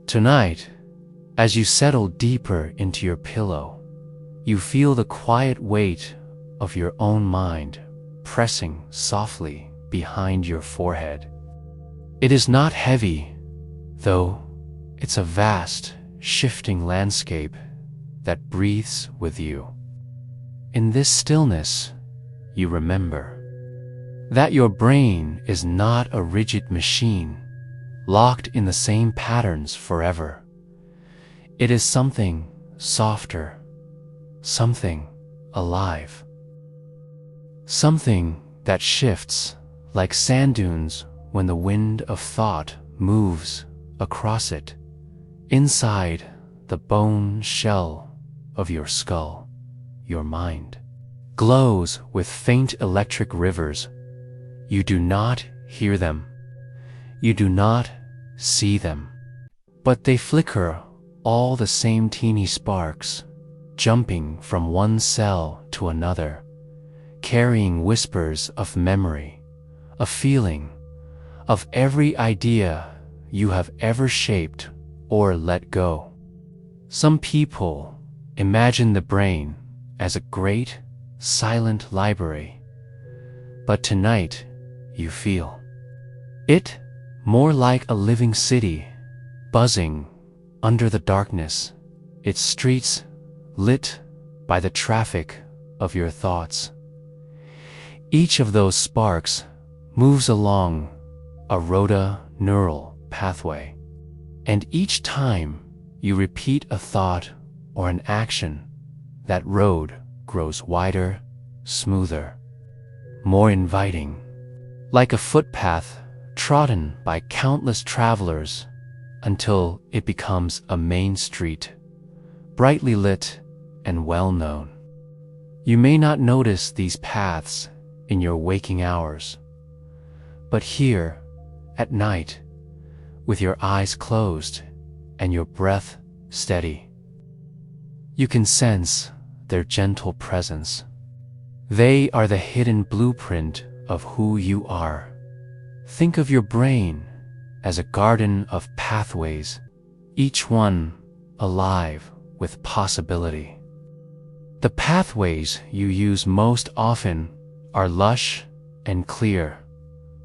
Tonight, as you settle deeper into your pillow, you feel the quiet weight of your own mind pressing softly behind your forehead. It is not heavy, though it's a vast, shifting landscape that breathes with you. In this stillness, you remember that your brain is not a rigid machine locked in the same patterns forever. It is something softer, something alive, something that shifts like sand dunes when the wind of thought moves across it. Inside the bone shell of your skull, your mind glows with faint electric rivers. You do not hear them. You do not see them. But they flicker all the same teeny sparks, jumping from one cell to another, carrying whispers of memory, a feeling of every idea you have ever shaped or let go. Some people imagine the brain as a great, silent library, but tonight you feel it more like a living city, buzzing under the darkness, its streets lit by the traffic of your thoughts. Each of those sparks moves along a rota neural pathway, and each time you repeat a thought or an action, that road grows wider, smoother, more inviting, like a footpath trodden by countless travelers until it becomes a main street, brightly lit and well known. You may not notice these paths in your waking hours, but here, at night, with your eyes closed and your breath steady, you can sense their gentle presence. They are the hidden blueprint of who you are. Think of your brain as a garden of pathways, each one alive with possibility. The pathways you use most often are lush and clear,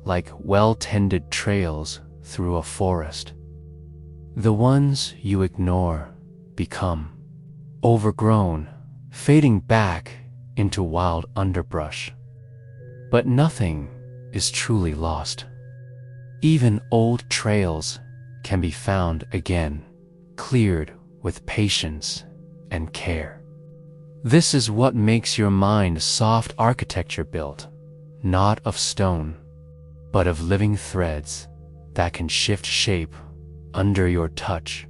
like well-tended trails through a forest. The ones you ignore become overgrown, fading back into wild underbrush. But nothing is truly lost. Even old trails can be found again, cleared with patience and care. This is what makes your mind soft architecture built, not of stone, but of living threads that can shift shape under your touch.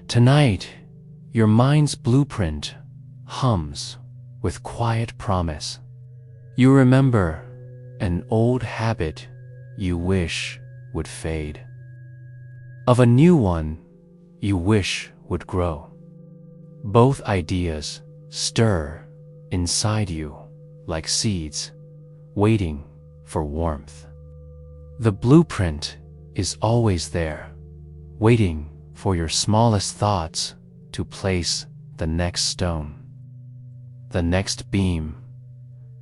Tonight, your mind's blueprint hums with quiet promise. You remember an old habit you wish would fade, of a new one you wish would grow. Both ideas stir inside you like seeds, waiting for warmth. The blueprint is always there, waiting for your smallest thoughts to place the next stone, the next beam,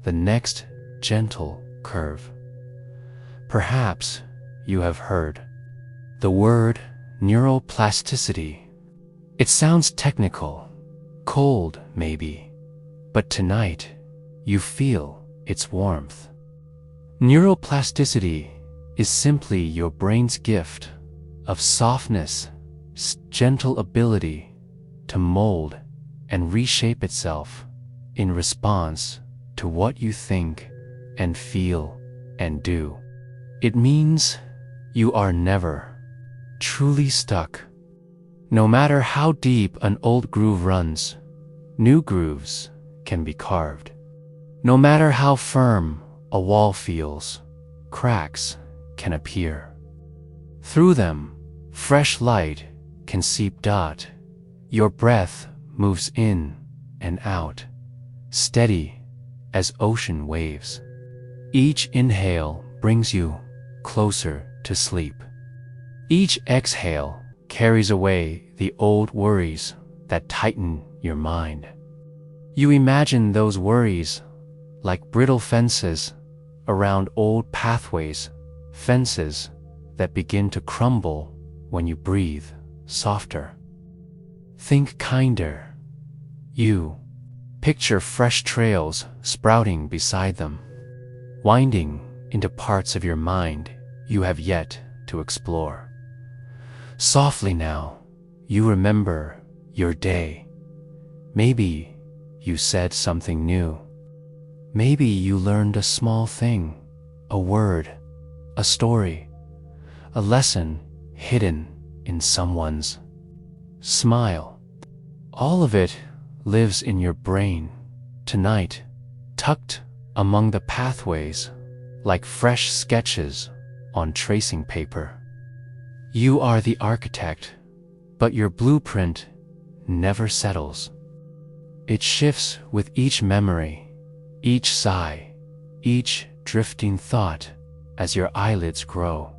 the next gentle curve. Perhaps you have heard the word neuroplasticity. It sounds technical, cold maybe, but tonight you feel its warmth. Neuroplasticity is simply your brain's gift of softness, gentle ability to mold and reshape itself in response to what you think and feel and do. It means you are never truly stuck. No matter how deep an old groove runs, new grooves can be carved. No matter how firm a wall feels, cracks can appear. Through them, fresh light can seep. Your breath moves in and out, steady as ocean waves. Each inhale brings you closer to sleep. Each exhale carries away the old worries that tighten your mind. You imagine those worries like brittle fences around old pathways, fences that begin to crumble when you breathe softer. Think kinder. You picture fresh trails sprouting beside them, winding into parts of your mind you have yet to explore. Softly now, you remember your day. Maybe you said something new. Maybe you learned a small thing, a word, a story, a lesson hidden in someone's smile. All of it lives in your brain tonight, tucked among the pathways like fresh sketches on tracing paper. You are the architect, but your blueprint never settles. It shifts with each memory, each sigh, each drifting thought as your eyelids grow.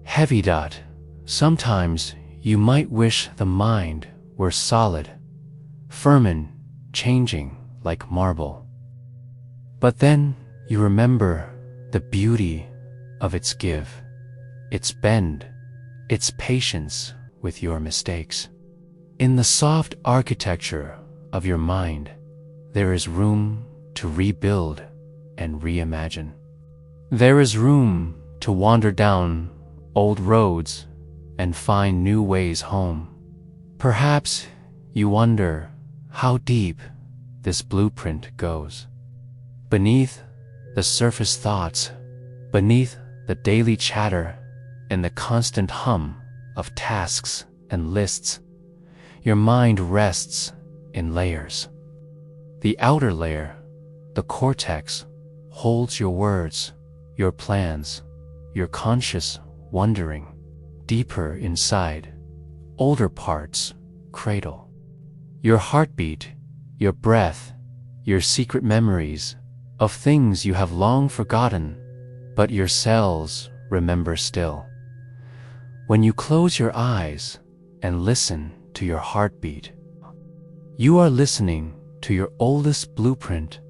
Heavy dot, sometimes you might wish the mind were solid, firm and changing like marble. But then you remember the beauty of its give, its bend, its patience with your mistakes. In the soft architecture of your mind, there is room to rebuild and reimagine. There is room to wander down old roads and find new ways home. Perhaps you wonder how deep this blueprint goes. Beneath the surface thoughts, beneath the daily chatter and the constant hum of tasks and lists, your mind rests in layers. The outer layer, the cortex, holds your words, your plans, your conscious wondering. Deeper inside, older parts cradle your heartbeat, your breath, your secret memories of things you have long forgotten, but your cells remember still. When you close your eyes and listen to your heartbeat, you are listening to your oldest blueprint.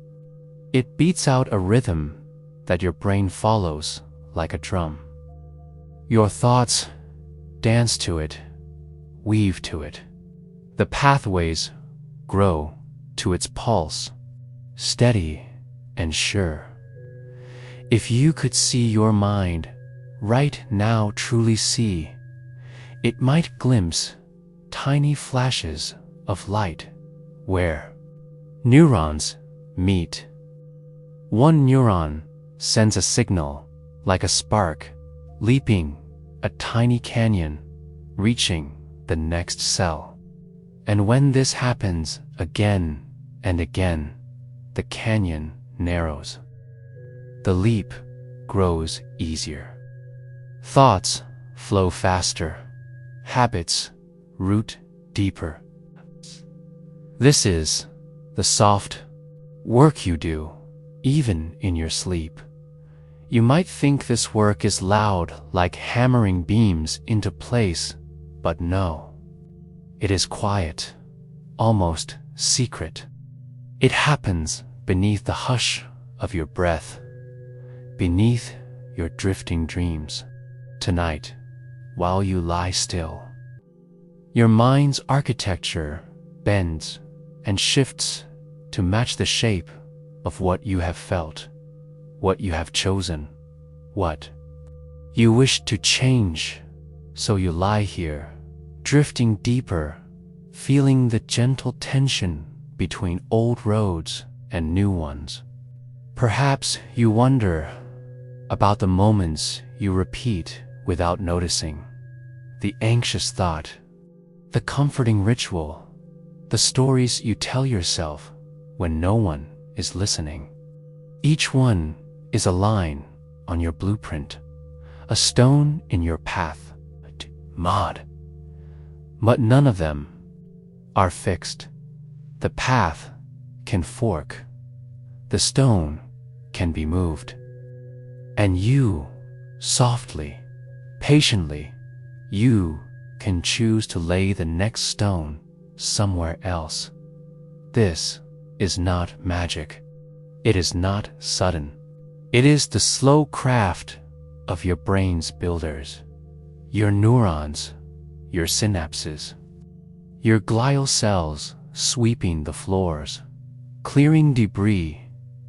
It beats out a rhythm that your brain follows like a drum. Your thoughts dance to it, weave to it. The pathways grow to its pulse, steady and sure. If you could see your mind right now, truly see, it might glimpse tiny flashes of light where neurons meet. One neuron sends a signal like a spark, leaping a tiny canyon, reaching the next cell. And when this happens again and again, the canyon narrows. The leap grows easier. Thoughts flow faster. Habits root deeper. This is the soft work you do, even in your sleep. You might think this work is loud, like hammering beams into place, but no. It is quiet, almost secret. It happens beneath the hush of your breath, beneath your drifting dreams. Tonight, while you lie still, your mind's architecture bends and shifts to match the shape of what you have felt, what you have chosen, what you wish to change. So you lie here, drifting deeper, feeling the gentle tension between old roads and new ones. Perhaps you wonder about the moments you repeat without noticing, the anxious thought, the comforting ritual, the stories you tell yourself when no one is listening. Each one is a line on your blueprint, a stone in your path, but none of them are fixed. The path can fork, the stone can be moved, and you, softly, patiently, you can choose to lay the next stone somewhere else. This is not magic. It is not sudden. It is the slow craft of your brain's builders, your neurons, your synapses, your glial cells sweeping the floors, clearing debris,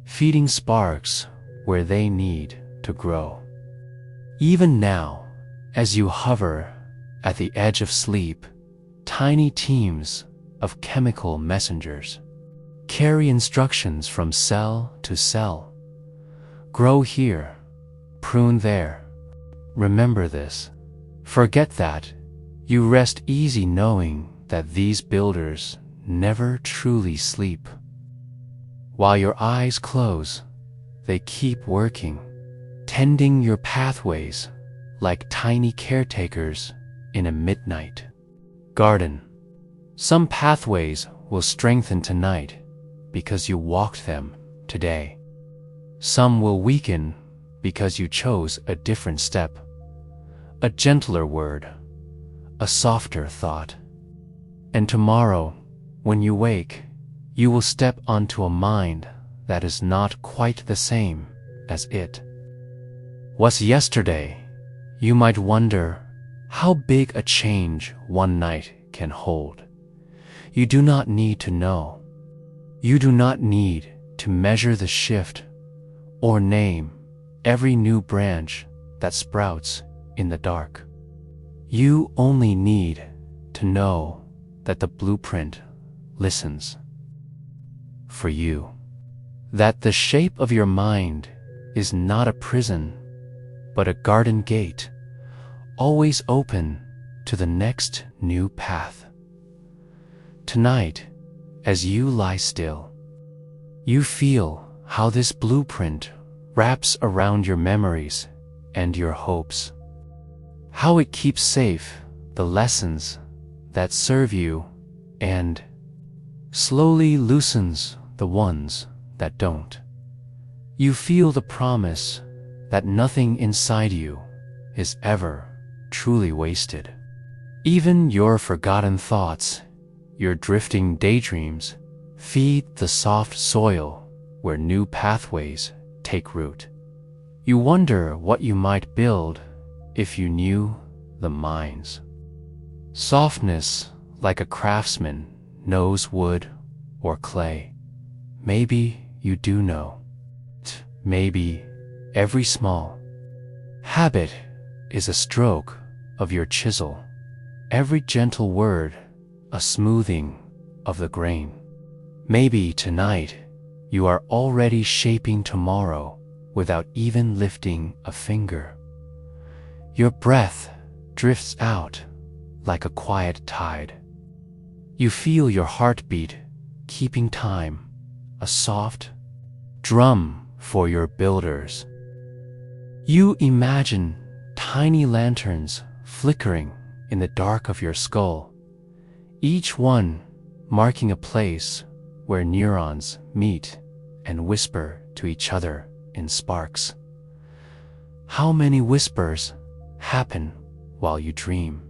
feeding sparks where they need to grow. Even now, as you hover at the edge of sleep, tiny teams of chemical messengers carry instructions from cell to cell. Grow here, prune there. Remember this. Forget that. You rest easy knowing that these builders never truly sleep. While your eyes close, they keep working, tending your pathways like tiny caretakers in a midnight garden. Some pathways will strengthen tonight because you walked them today. Some will weaken because you chose a different step, a gentler word, a softer thought. And tomorrow, when you wake, you will step onto a mind that is not quite the same as it was yesterday. You might wonder how big a change one night can hold. You do not need to know. You do not need to measure the shift or name every new branch that sprouts in the dark. You only need to know that the blueprint listens for you, that the shape of your mind is not a prison, but a garden gate, always open to the next new path. Tonight, as you lie still, you feel how this blueprint wraps around your memories and your hopes, how it keeps safe the lessons that serve you and slowly loosens the ones that don't. You feel the promise that nothing inside you is ever truly wasted. Even your forgotten thoughts, your drifting daydreams, feed the soft soil where new pathways take root. You wonder what you might build if you knew the mines. Softness like a craftsman knows wood or clay. Maybe you do know. Maybe every small habit is a stroke of your chisel, every gentle word a smoothing of the grain. Maybe tonight you are already shaping tomorrow without even lifting a finger. Your breath drifts out like a quiet tide. You feel your heartbeat keeping time, a soft drum for your builders. You imagine tiny lanterns flickering in the dark of your skull, each one marking a place where neurons meet and whisper to each other in sparks. How many whispers happen while you dream?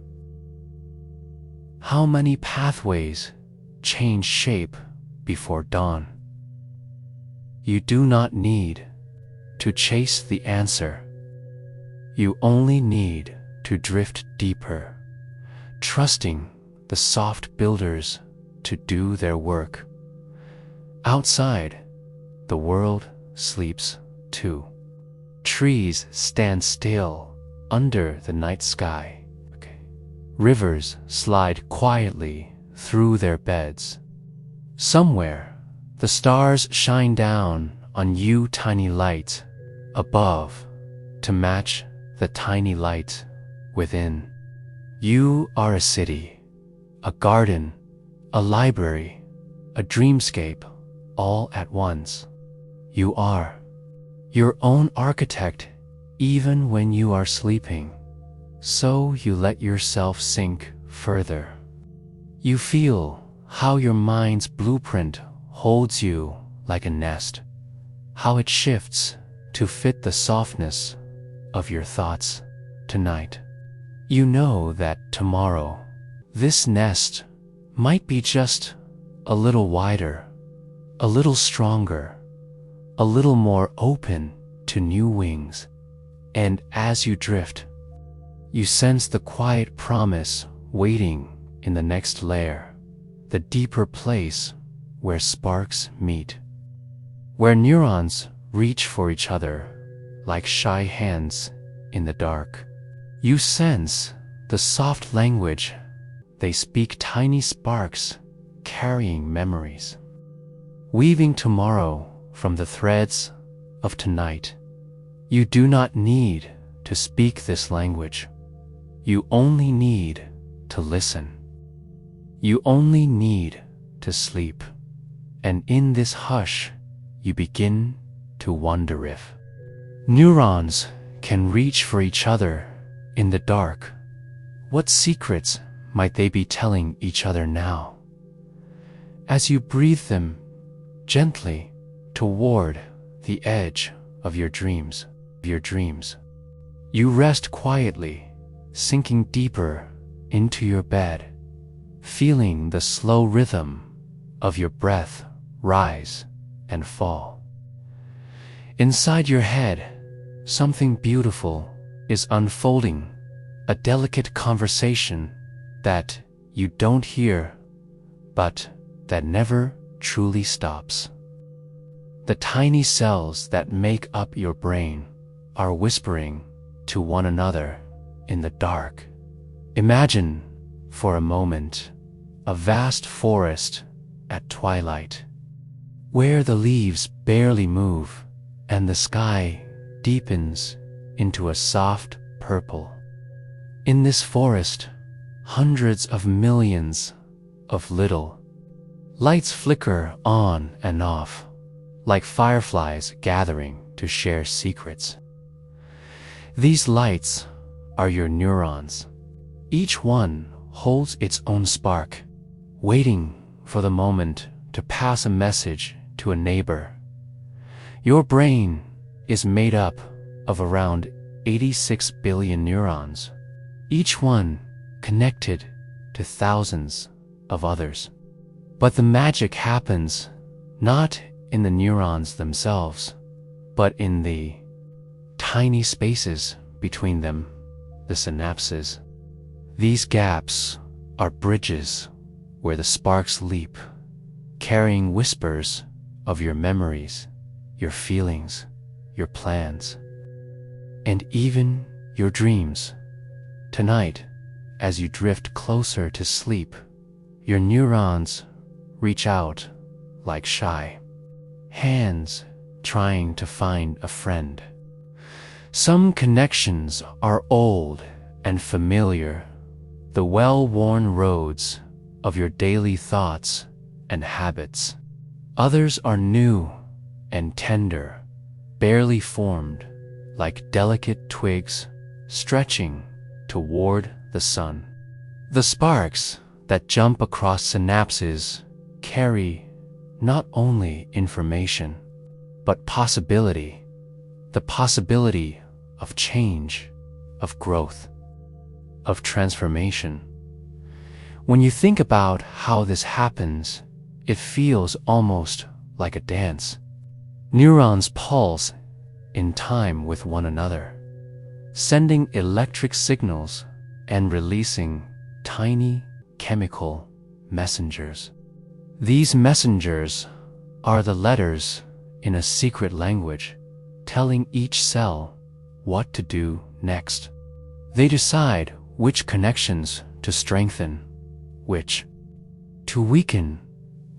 How many pathways change shape before dawn? You do not need to chase the answer. You only need to drift deeper, trusting the soft builders to do their work. Outside, the world sleeps too. Trees stand still under the night sky. Rivers slide quietly through their beds. Somewhere, the stars shine down on you, tiny light above, to match the tiny light within. You are a city, a garden, a library, a dreamscape, all at once. You are your own architect even when you are sleeping. So you let yourself sink further. You feel how your mind's blueprint holds you like a nest, how it shifts to fit the softness of your thoughts tonight. You know that tomorrow, this nest might be just a little wider, a little stronger, a little more open to new wings. And as you drift, you sense the quiet promise waiting in the next layer, the deeper place where sparks meet, where neurons reach for each other like shy hands in the dark. You sense the soft language they speak, tiny sparks carrying memories, weaving tomorrow from the threads of tonight. You do not need to speak this language. You only need to listen. You only need to sleep. And in this hush, you begin to wonder if neurons can reach for each other in the dark. What secrets might they be telling each other now? As you breathe them gently toward the edge of your dreams, you rest quietly, sinking deeper into your bed, feeling the slow rhythm of your breath rise and fall. Inside your head, something beautiful is unfolding, a delicate conversation that you don't hear, but that never truly stops. The tiny cells that make up your brain are whispering to one another in the dark. Imagine, for a moment, a vast forest at twilight, where the leaves barely move and the sky deepens into a soft purple. In this forest, hundreds of millions of little lights flicker on and off, like fireflies gathering to share secrets. These lights are your neurons. Each one holds its own spark, waiting for the moment to pass a message to a neighbor. Your brain is made up of around 86 billion neurons, each one connected to thousands of others. But the magic happens not in the neurons themselves, but in the tiny spaces between them, the synapses. These gaps are bridges where the sparks leap, carrying whispers of your memories, your feelings, your plans, and even your dreams. Tonight, as you drift closer to sleep, your neurons reach out like shy hands trying to find a friend. Some connections are old and familiar, the well-worn roads of your daily thoughts and habits. Others are new and tender, barely formed, like delicate twigs stretching toward the sun. The sparks that jump across synapses carry not only information, but possibility, the possibility of change, of growth, of transformation. When you think about how this happens, it feels almost like a dance. Neurons pulse in time with one another, sending electric signals and releasing tiny chemical messengers. These messengers are the letters in a secret language, telling each cell what to do next. They decide which connections to strengthen, which to weaken,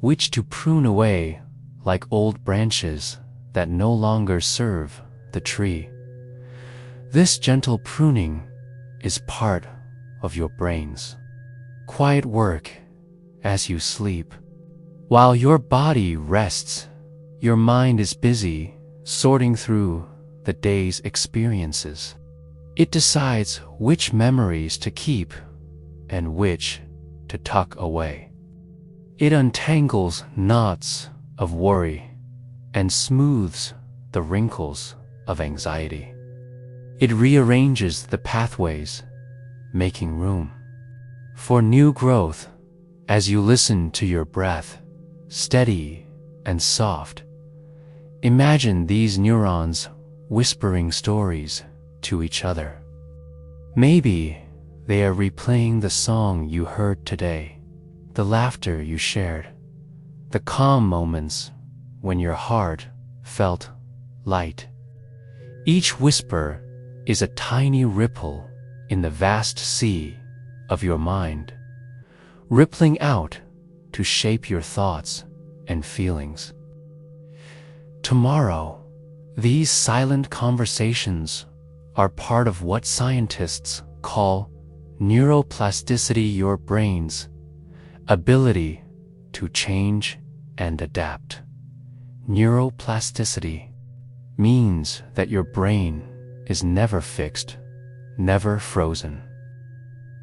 which to prune away like old branches that no longer serve the tree. This gentle pruning is part of your brain's quiet work as you sleep. While your body rests, your mind is busy sorting through the day's experiences. It decides which memories to keep and which to tuck away. It untangles knots of worry and smooths the wrinkles of anxiety. It rearranges the pathways, making room for new growth as you listen to your breath, steady and soft. Imagine these neurons whispering stories to each other. Maybe they are replaying the song you heard today, the laughter you shared, the calm moments when your heart felt light. Each whisper is a tiny ripple in the vast sea of your mind, rippling out to shape your thoughts and feelings. Tomorrow, these silent conversations are part of what scientists call neuroplasticity, your brain's ability to change and adapt. Neuroplasticity means that your brain is never fixed, never frozen.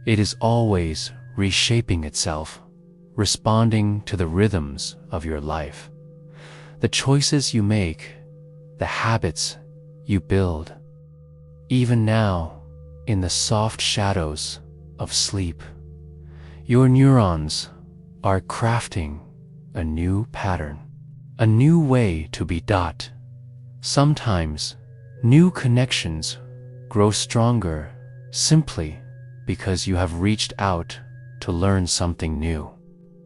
It is always reshaping itself, responding to the rhythms of your life, the choices you make, the habits you build. Even now, in the soft shadows of sleep, your neurons are crafting a new pattern, a new way to be dot. Sometimes, new connections grow stronger simply because you have reached out to learn something new.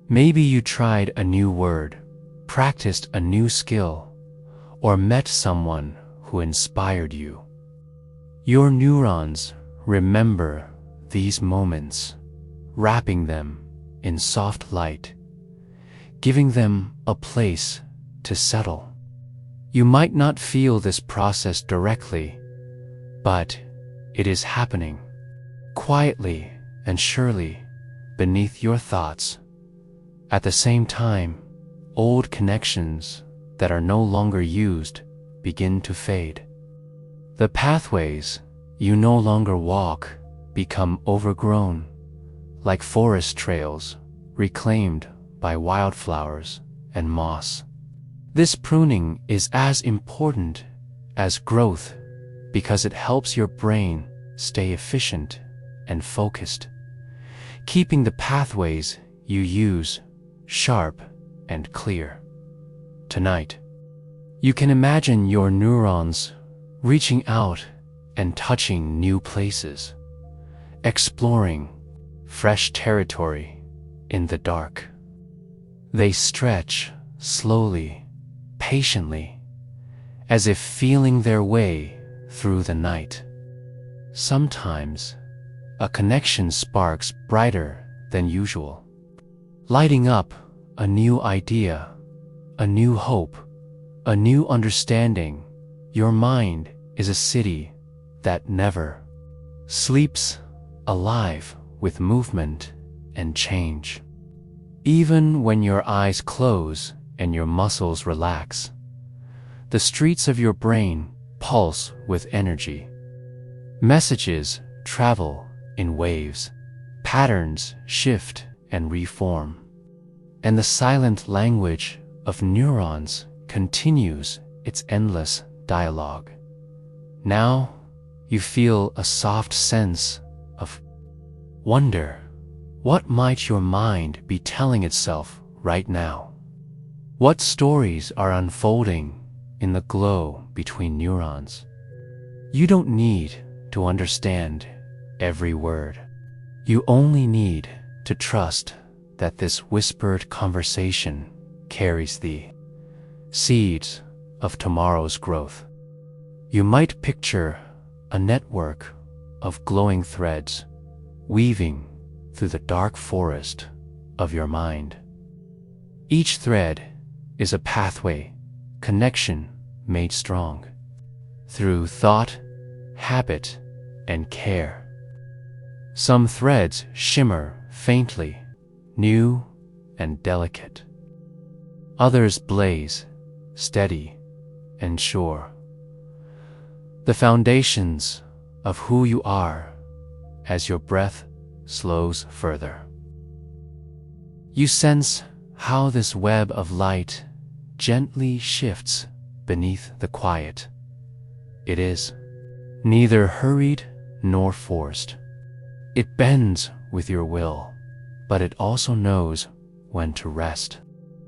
Maybe you tried a new word, practiced a new skill, or met someone who inspired you. Your neurons remember these moments, wrapping them in soft light, giving them a place to settle. You might not feel this process directly, but it is happening quietly and surely beneath your thoughts. At the same time, old connections that are no longer used begin to fade. The pathways you no longer walk become overgrown, like forest trails reclaimed by wildflowers and moss. This pruning is as important as growth because it helps your brain stay efficient and focused, keeping the pathways you use sharp and clear. Tonight, you can imagine your neurons reaching out and touching new places, exploring fresh territory in the dark. They stretch slowly, patiently, as if feeling their way through the night. Sometimes, a connection sparks brighter than usual, lighting up a new idea, a new hope, a new understanding. Your mind is a city that never sleeps, alive with movement and change. Even when your eyes close and your muscles relax, the streets of your brain pulse with energy. Messages travel in waves, patterns shift and reform, and the silent language of neurons continues its endless dialogue. Now you feel a soft sense of wonder. What might your mind be telling itself right now? What stories are unfolding in the glow between neurons? You don't need to understand every word. You only need to trust that this whispered conversation carries the seeds of tomorrow's growth. You might picture a network of glowing threads weaving through the dark forest of your mind. Each thread is a pathway, connection made strong through thought, habit, and care. Some threads shimmer faintly, new and delicate. Others blaze, steady and sure. The foundations of who you are as your breath slows further. You sense how this web of light gently shifts beneath the quiet. It is neither hurried nor forced. It bends with your will, but it also knows when to rest.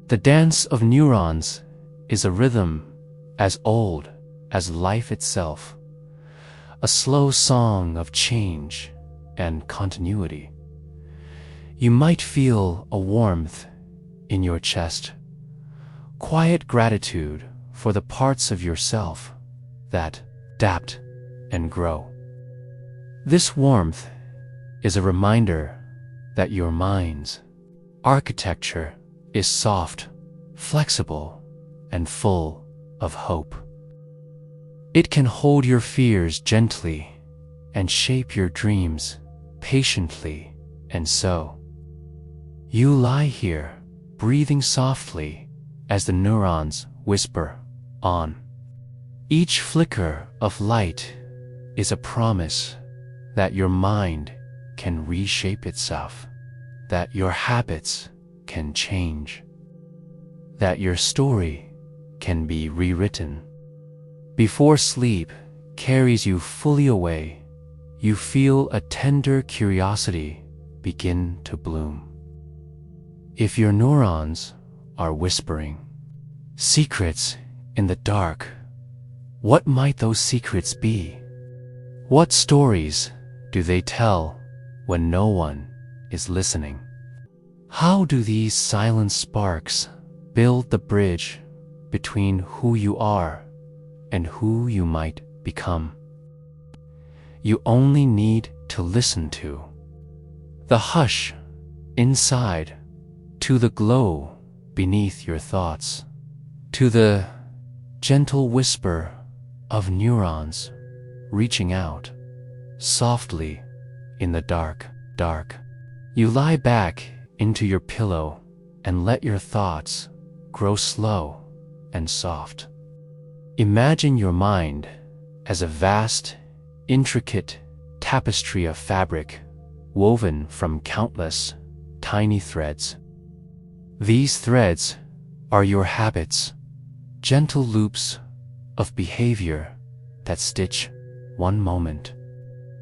The dance of neurons is a rhythm as old as life itself, a slow song of change and continuity. You might feel a warmth in your chest, quiet gratitude for the parts of yourself that adapt and grow. This warmth is a reminder that your mind's architecture is soft, flexible, and full of hope. It can hold your fears gently and shape your dreams patiently, and so you lie here, breathing softly as the neurons whisper on. Each flicker of light is a promise that your mind can reshape itself, that your habits can change, that your story can be rewritten. Before sleep carries you fully away, you feel a tender curiosity begin to bloom. If your neurons are whispering secrets in the dark, what might those secrets be? What stories do they tell when no one is listening? How do these silent sparks build the bridge between who you are and who you might become? You only need to listen to the hush inside, to the glow beneath your thoughts, to the gentle whisper of neurons reaching out softly in the dark. You lie back into your pillow and let your thoughts grow slow and soft. Imagine your mind as a vast, intricate tapestry of fabric woven from countless tiny threads. These threads are your habits, gentle loops of behavior that stitch one moment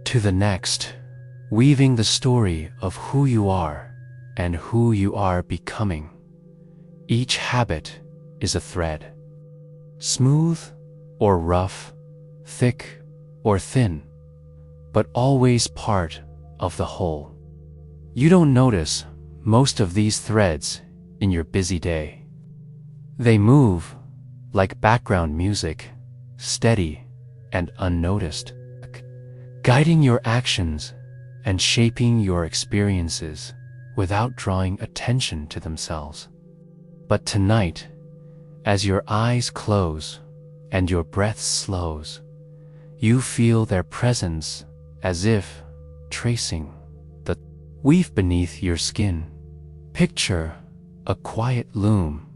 to the next, weaving the story of who you are and who you are becoming. Each habit is a thread, smooth or rough, thick or thin, but always part of the whole. You don't notice most of these threads in your busy day. They move like background music, steady and unnoticed, guiding your actions and shaping your experiences without drawing attention to themselves. But tonight, as your eyes close and your breath slows, you feel their presence as if tracing the weave beneath your skin. Picture a quiet loom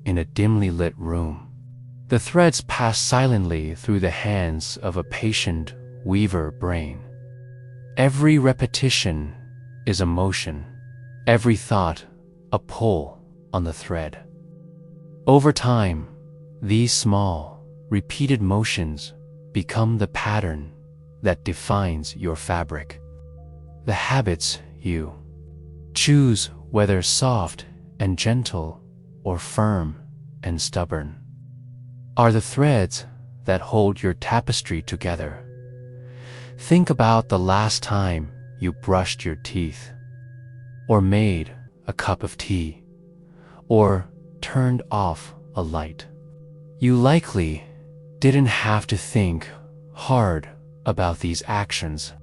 in a dimly lit room. The threads pass silently through the hands of a patient weaver brain. Every repetition is a motion, every thought a pull on the thread. Over time, these small, repeated motions become the pattern that defines your fabric. The habits you choose, whether soft and gentle or firm and stubborn, are the threads that hold your tapestry together. Think about the last time you brushed your teeth, or made a cup of tea, or turned off a light. You likely didn't have to think hard about these actions.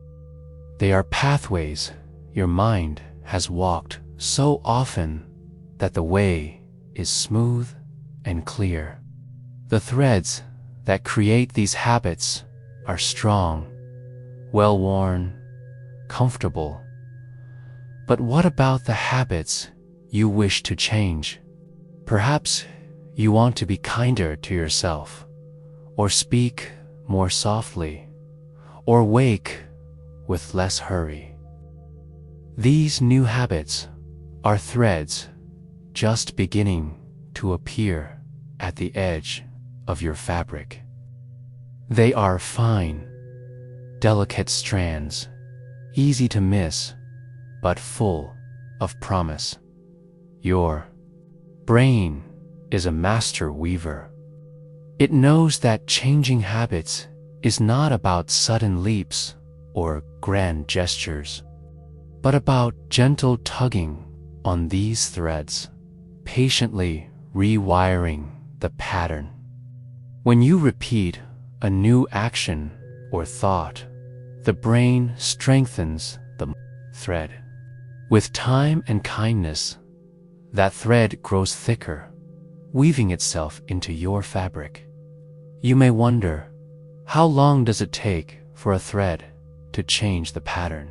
They are pathways your mind has walked so often that the way is smooth and clear. The threads that create these habits are strong, well-worn, comfortable. But what about the habits you wish to change? Perhaps you want to be kinder to yourself, or speak more softly, or wake with less hurry. These new habits are threads just beginning to appear at the edge of your fabric. They are fine, delicate strands, easy to miss, but full of promise. Your brain is a master weaver. It knows that changing habits is not about sudden leaps or grand gestures, but about gentle tugging on these threads, patiently rewiring the pattern. When you repeat a new action or thought, the brain strengthens the thread. With time and kindness, that thread grows thicker, weaving itself into your fabric. You may wonder, how long does it take for a thread to change the pattern?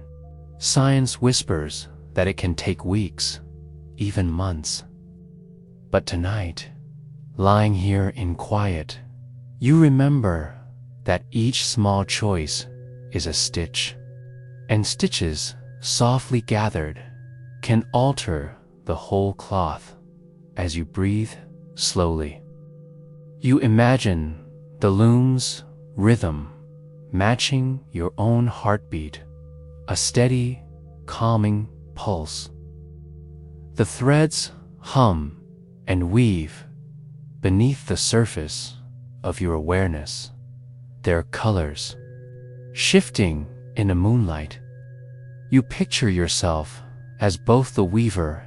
Science whispers that it can take weeks, even months. But tonight, lying here in quiet, you remember that each small choice is a stitch, and stitches softly gathered can alter the whole cloth as you breathe slowly. You imagine the loom's rhythm matching your own heartbeat, a steady, calming pulse. The threads hum and weave beneath the surface of your awareness, their colors shifting in the moonlight. You picture yourself as both the weaver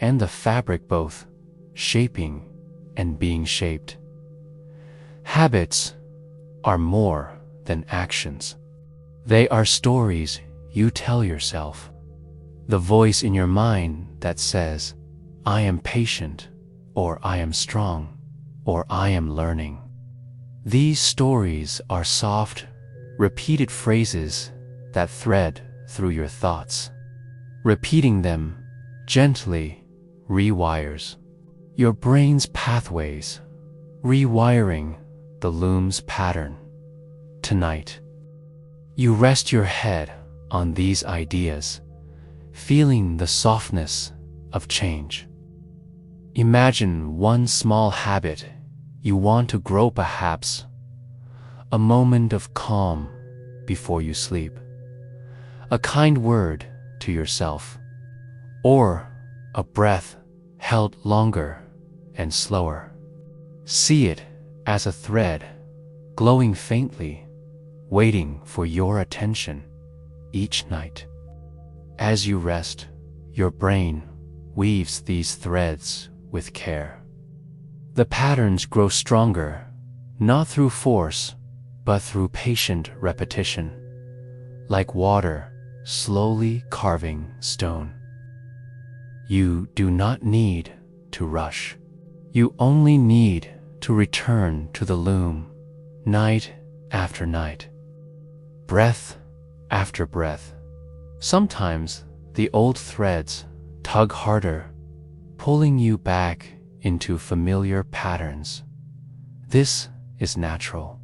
and the fabric, both shaping and being shaped. Habits are more than actions. They are stories you tell yourself. The voice in your mind that says, I am patient, or I am strong, or I am learning. These stories are soft, repeated phrases that thread through your thoughts. Repeating them gently rewires your brain's pathways, rewiring the loom's pattern. Tonight, you rest your head on these ideas, feeling the softness of change. Imagine one small habit you want to grow, perhaps a moment of calm before you sleep, a kind word to yourself, or a breath held longer and slower. See it as a thread glowing faintly, waiting for your attention each night. As you rest, your brain weaves these threads with care. The patterns grow stronger, not through force, but through patient repetition, like water slowly carving stone. You do not need to rush. You only need to return to the loom, night after night, breath after breath. Sometimes the old threads tug harder, pulling you back into familiar patterns. This is natural.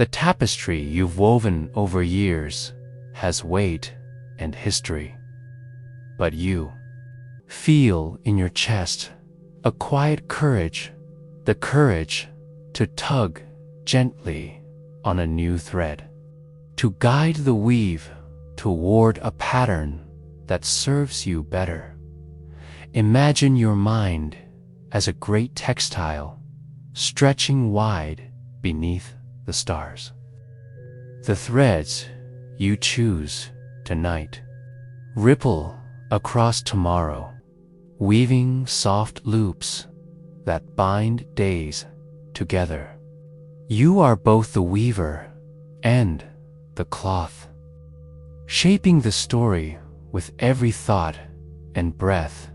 The tapestry you've woven over years has weight and history. But you feel in your chest a quiet courage, the courage to tug gently on a new thread, to guide the weave toward a pattern that serves you better. Imagine your mind as a great textile stretching wide beneath the stars. The threads you choose tonight ripple across tomorrow, weaving soft loops that bind days together. You are both the weaver and the cloth, shaping the story with every thought and breath.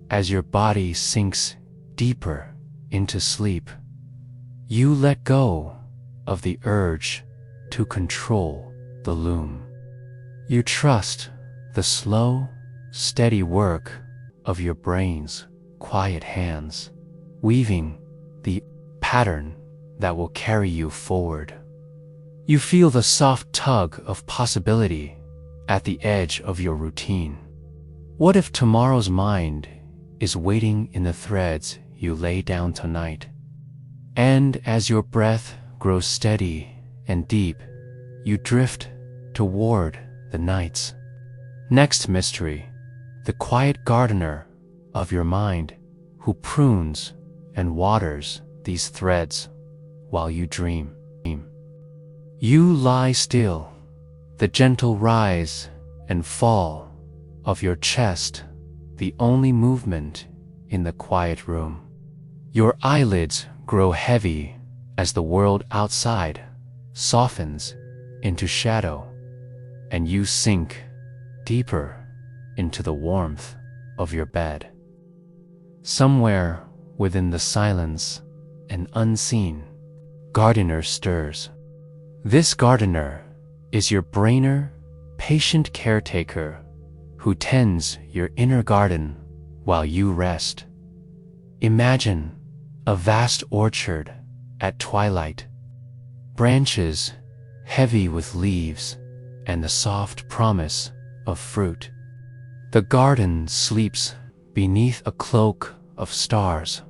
As your body sinks deeper into sleep, you let go of the urge to control the loom. You trust the slow, steady work of your brain's quiet hands, weaving the pattern that will carry you forward. You feel the soft tug of possibility at the edge of your routine. What if tomorrow's mind is waiting in the threads you lay down tonight? And as your breath grows steady and deep, you drift toward the nights. Next mystery, the quiet gardener of your mind who prunes and waters these threads while you dream. You lie still, the gentle rise and fall of your chest, the only movement in the quiet room. Your eyelids grow heavy as the world outside softens into shadow, and you sink deeper into the warmth of your bed. Somewhere within the silence, an unseen gardener stirs. This gardener is your brainer, patient caretaker who tends your inner garden while you rest. Imagine a vast orchard at twilight, branches heavy with leaves and the soft promise of fruit. The garden sleeps beneath a cloak of stars,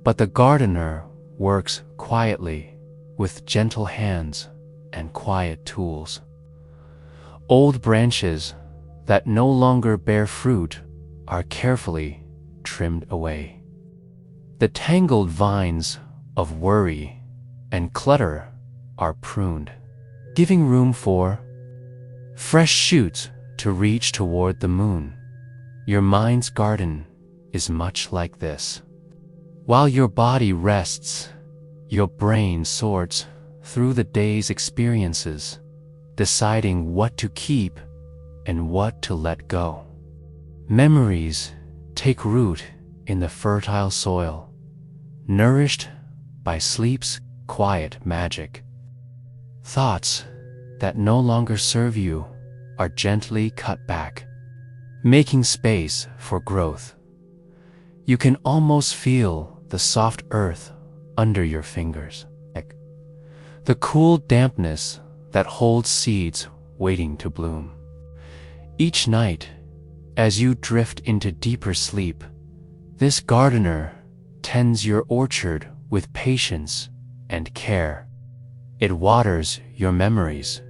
but the gardener works quietly with gentle hands and quiet tools. Old branches that no longer bear fruit are carefully trimmed away. The tangled vines of worry and clutter are pruned, giving room for fresh shoots to reach toward the moon. Your mind's garden is much like this. While your body rests, your brain sorts through the day's experiences, deciding what to keep and what to let go. Memories take root in the fertile soil, nourished by sleep's quiet magic. Thoughts that no longer serve you are gently cut back, making space for growth. You can almost feel the soft earth under your fingers, the cool dampness that holds seeds waiting to bloom. Each night, as you drift into deeper sleep, this gardener tends your orchard with patience and care. It waters your memories,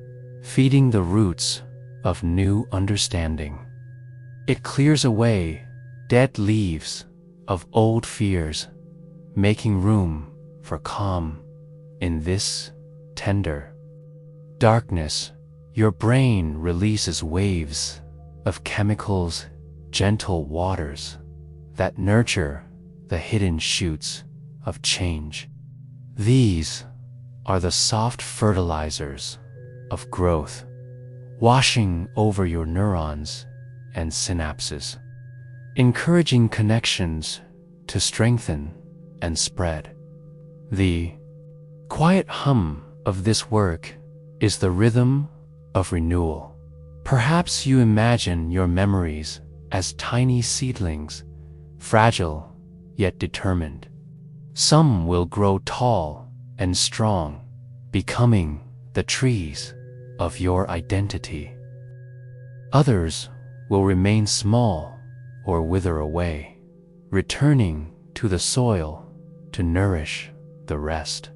feeding the roots of new understanding. It clears away dead leaves of old fears, making room for calm in this tender darkness. Your brain releases waves of chemicals, gentle waters that nurture the hidden shoots of change. These are the soft fertilizers of growth, washing over your neurons and synapses, encouraging connections to strengthen and spread. The quiet hum of this work is the rhythm of renewal. Perhaps you imagine your memories as tiny seedlings, fragile yet determined. Some will grow tall and strong, becoming the trees of your identity. Others will remain small or wither away, returning to the soil to nourish the rest.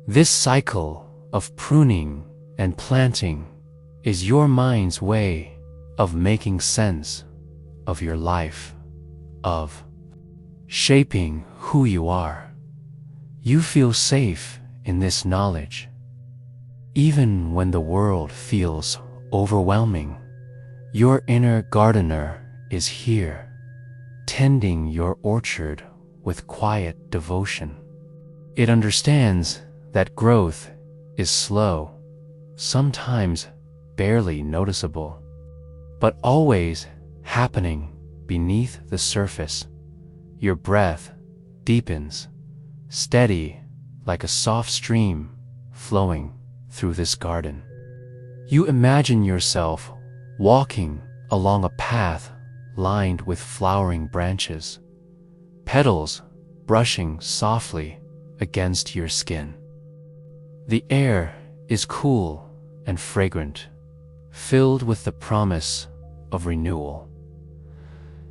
This cycle of pruning and planting is your mind's way of making sense of your life, of shaping who you are. You feel safe in this knowledge. Even when the world feels overwhelming, your inner gardener is here, tending your orchard with quiet devotion. It understands that growth is slow, sometimes barely noticeable, but always happening beneath the surface. Your breath deepens, steady like a soft stream flowing through this garden. You imagine yourself walking along a path lined with flowering branches, petals brushing softly against your skin. The air is cool and fragrant, filled with the promise of renewal.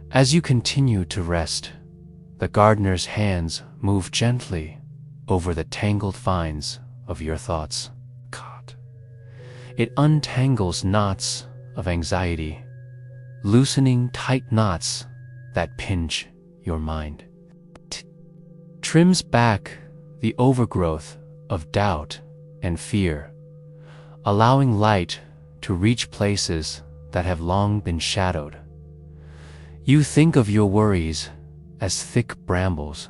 As you continue to rest, the gardener's hands move gently over the tangled vines of your thoughts. It untangles knots of anxiety, loosening tight knots that pinch your mind. Trims back the overgrowth of doubt and fear, allowing light to reach places that have long been shadowed. You think of your worries as thick brambles,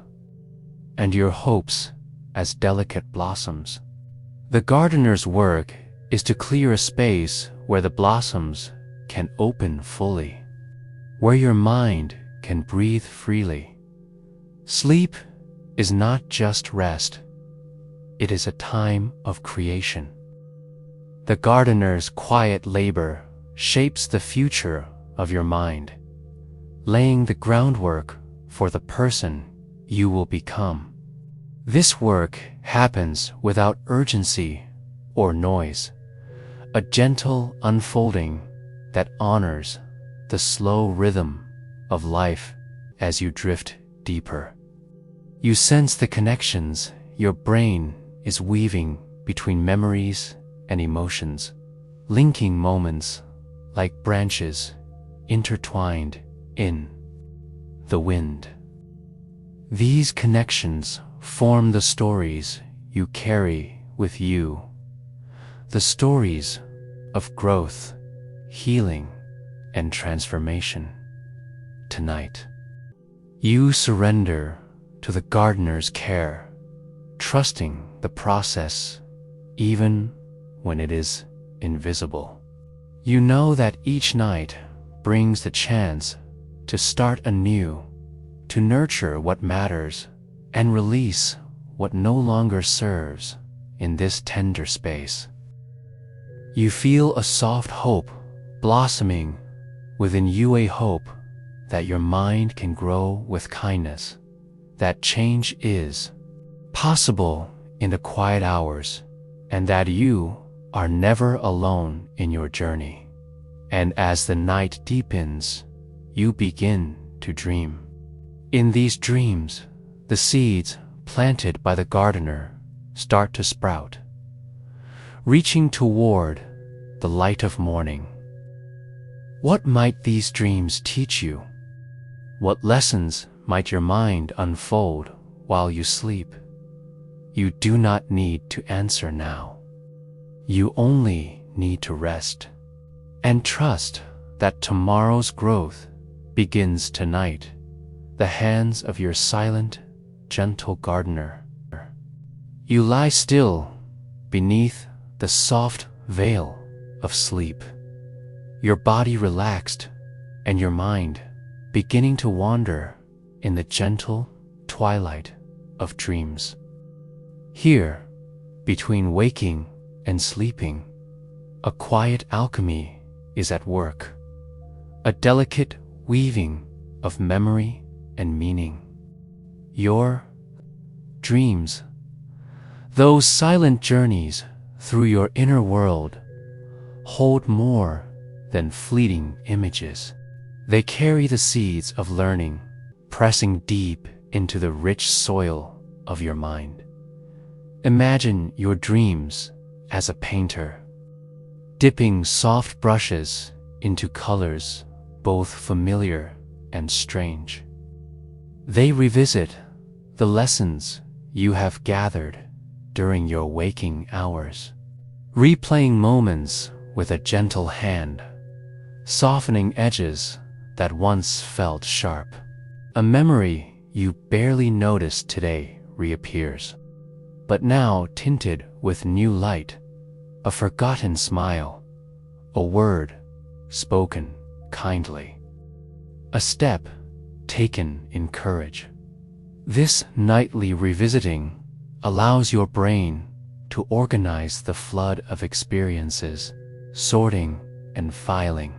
and your hopes as delicate blossoms. The gardener's work is to clear a space where the blossoms can open fully, where your mind can breathe freely. Sleep is not just rest, it is a time of creation. The gardener's quiet labor shapes the future of your mind, laying the groundwork for the person you will become. This work happens without urgency or noise, a gentle unfolding that honors the slow rhythm of life as you drift deeper. You sense the connections your brain is weaving between memories and emotions, linking moments like branches intertwined in the wind. These connections form the stories you carry with you, the stories of growth, healing, and transformation. Tonight, you surrender to the gardener's care, trusting the process even when it is invisible. You know that each night brings the chance to start anew, to nurture what matters and release what no longer serves in this tender space. You feel a soft hope blossoming within you, a hope that your mind can grow with kindness, that change is possible in the quiet hours, and that you are never alone in your journey. And as the night deepens, you begin to dream. In these dreams, the seeds planted by the gardener start to sprout, reaching toward the light of morning. What might these dreams teach you? What lessons might your mind unfold while you sleep? You do not need to answer now. You only need to rest and trust that tomorrow's growth begins tonight, the hands of your silent, gentle gardener. You lie still beneath the soft veil of sleep, your body relaxed and your mind beginning to wander in the gentle twilight of dreams. Here, between waking and sleeping, a quiet alchemy is at work, a delicate weaving of memory and meaning. Your dreams, those silent journeys through your inner world, hold more than fleeting images. They carry the seeds of learning, pressing deep into the rich soil of your mind. Imagine your dreams as a painter, dipping soft brushes into colors both familiar and strange. They revisit the lessons you have gathered during your waking hours, replaying moments with a gentle hand, softening edges that once felt sharp. A memory you barely noticed today reappears, but now tinted with new light, a forgotten smile, a word spoken kindly, a step taken in courage. This nightly revisiting allows your brain to organize the flood of experiences, sorting and filing,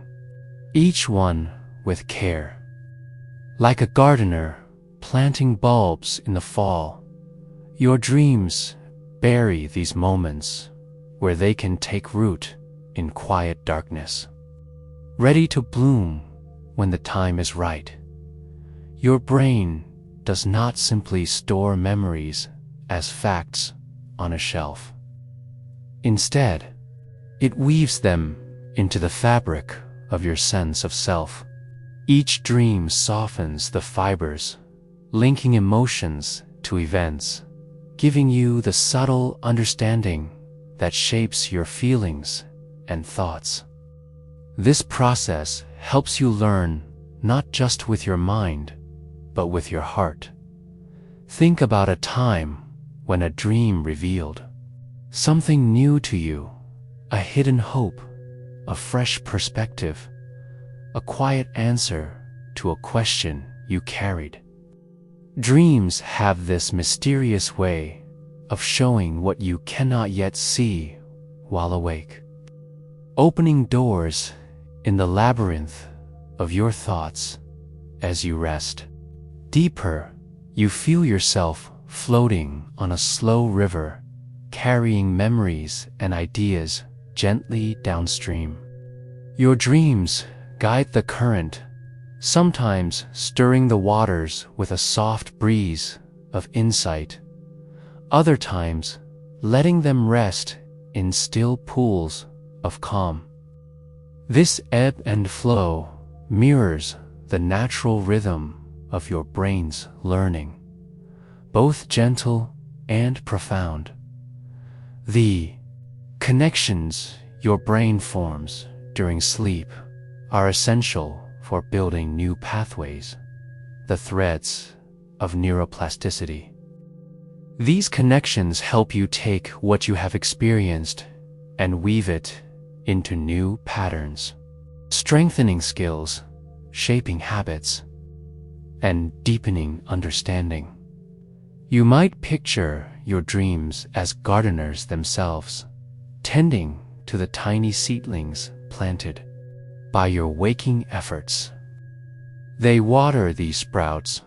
each one with care. Like a gardener planting bulbs in the fall, your dreams bury these moments where they can take root in quiet darkness, ready to bloom when the time is right. Your brain does not simply store memories as facts on a shelf. Instead, it weaves them into the fabric of your sense of self. Each dream softens the fibers, linking emotions to events, giving you the subtle understanding that shapes your feelings and thoughts. This process helps you learn not just with your mind, but with your heart. Think about a time when a dream revealed something new to you, a hidden hope, a fresh perspective, a quiet answer to a question you carried. Dreams have this mysterious way of showing what you cannot yet see while awake, opening doors in the labyrinth of your thoughts as you rest. Deeper, you feel yourself floating on a slow river, carrying memories and ideas gently downstream. Your dreams guide the current, sometimes stirring the waters with a soft breeze of insight, other times letting them rest in still pools of calm. This ebb and flow mirrors the natural rhythm of your brain's learning, both gentle and profound. The connections your brain forms during sleep are essential for building new pathways, the threads of neuroplasticity. These connections help you take what you have experienced and weave it into new patterns, strengthening skills, shaping habits, and deepening understanding. You might picture your dreams as gardeners themselves, tending to the tiny seedlings planted by your waking efforts. They water these sprouts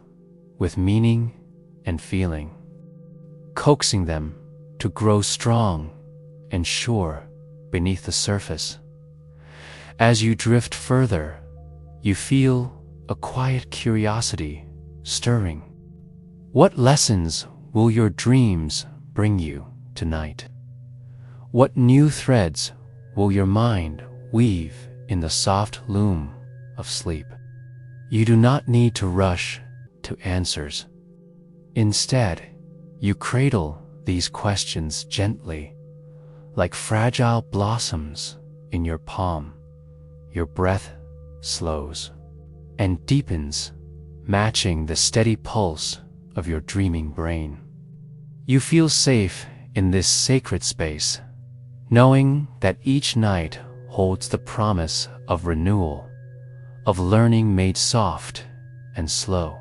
with meaning and feeling, coaxing them to grow strong and sure beneath the surface. As you drift further, you feel a quiet curiosity stirring. What lessons will your dreams bring you tonight? What new threads will your mind weave in the soft loom of sleep? You do not need to rush to answers. Instead, you cradle these questions gently, like fragile blossoms in your palm. Your breath slows and deepens, matching the steady pulse of your dreaming brain. You feel safe in this sacred space, knowing that each night holds the promise of renewal, of learning made soft and slow.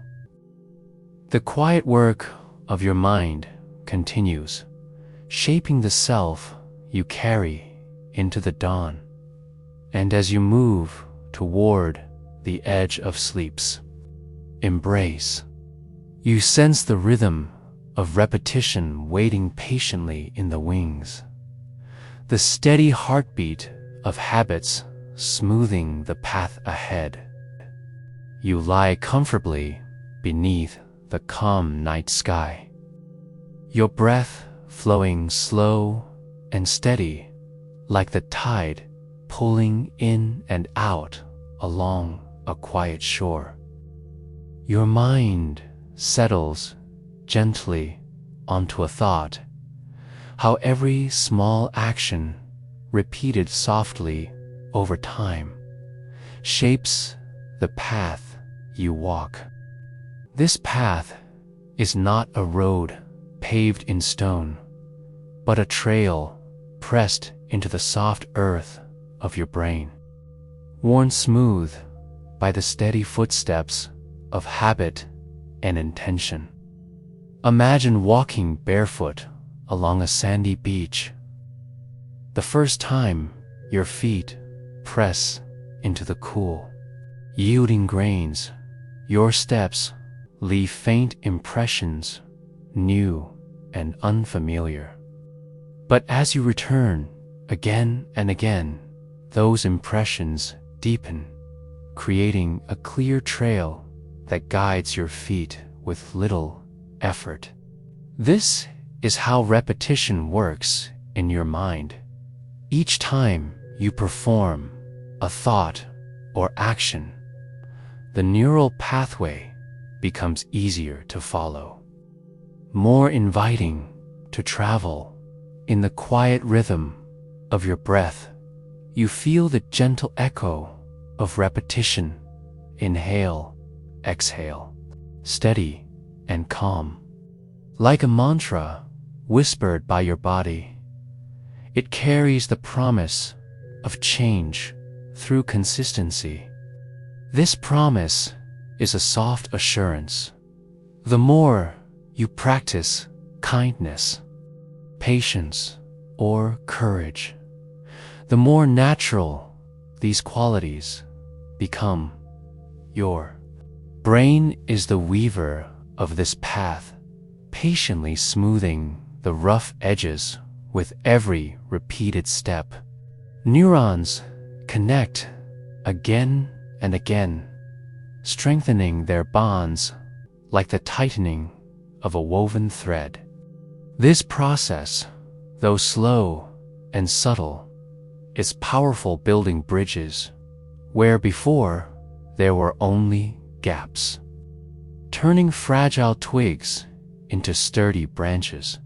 The quiet work of your mind continues, shaping the self you carry into the dawn. And as you move toward the edge of sleep's embrace, you sense the rhythm of repetition waiting patiently in the wings, the steady heartbeat of habits smoothing the path ahead. You lie comfortably beneath the calm night sky, your breath flowing slow and steady like the tide pulling in and out along a quiet shore. Your mind settles gently onto a thought, how every small action, repeated softly over time, shapes the path you walk. This path is not a road paved in stone, but a trail pressed into the soft earth of your brain, worn smooth by the steady footsteps of habit and intention. Imagine walking barefoot along a sandy beach. The first time your feet press into the cool, yielding grains, your steps leave faint impressions, new and unfamiliar. But as you return again and again, those impressions deepen, creating a clear trail that guides your feet with little effort. This is how repetition works in your mind. Each time you perform a thought, or action, the neural pathway becomes easier to follow, more inviting to travel. In the quiet rhythm of your breath, you feel the gentle echo of repetition. Inhale, exhale, steady and calm. Like a mantra whispered by your body, it carries the promise of change through consistency. This promise is a soft assurance. The more you practice kindness, patience, or courage, the more natural these qualities become. Your brain is the weaver of this path, patiently smoothing the rough edges with every repeated step. Neurons connect again and again, strengthening their bonds like the tightening of a woven thread. This process, though slow and subtle, is powerful, building bridges where before there were only gaps, turning fragile twigs into sturdy branches.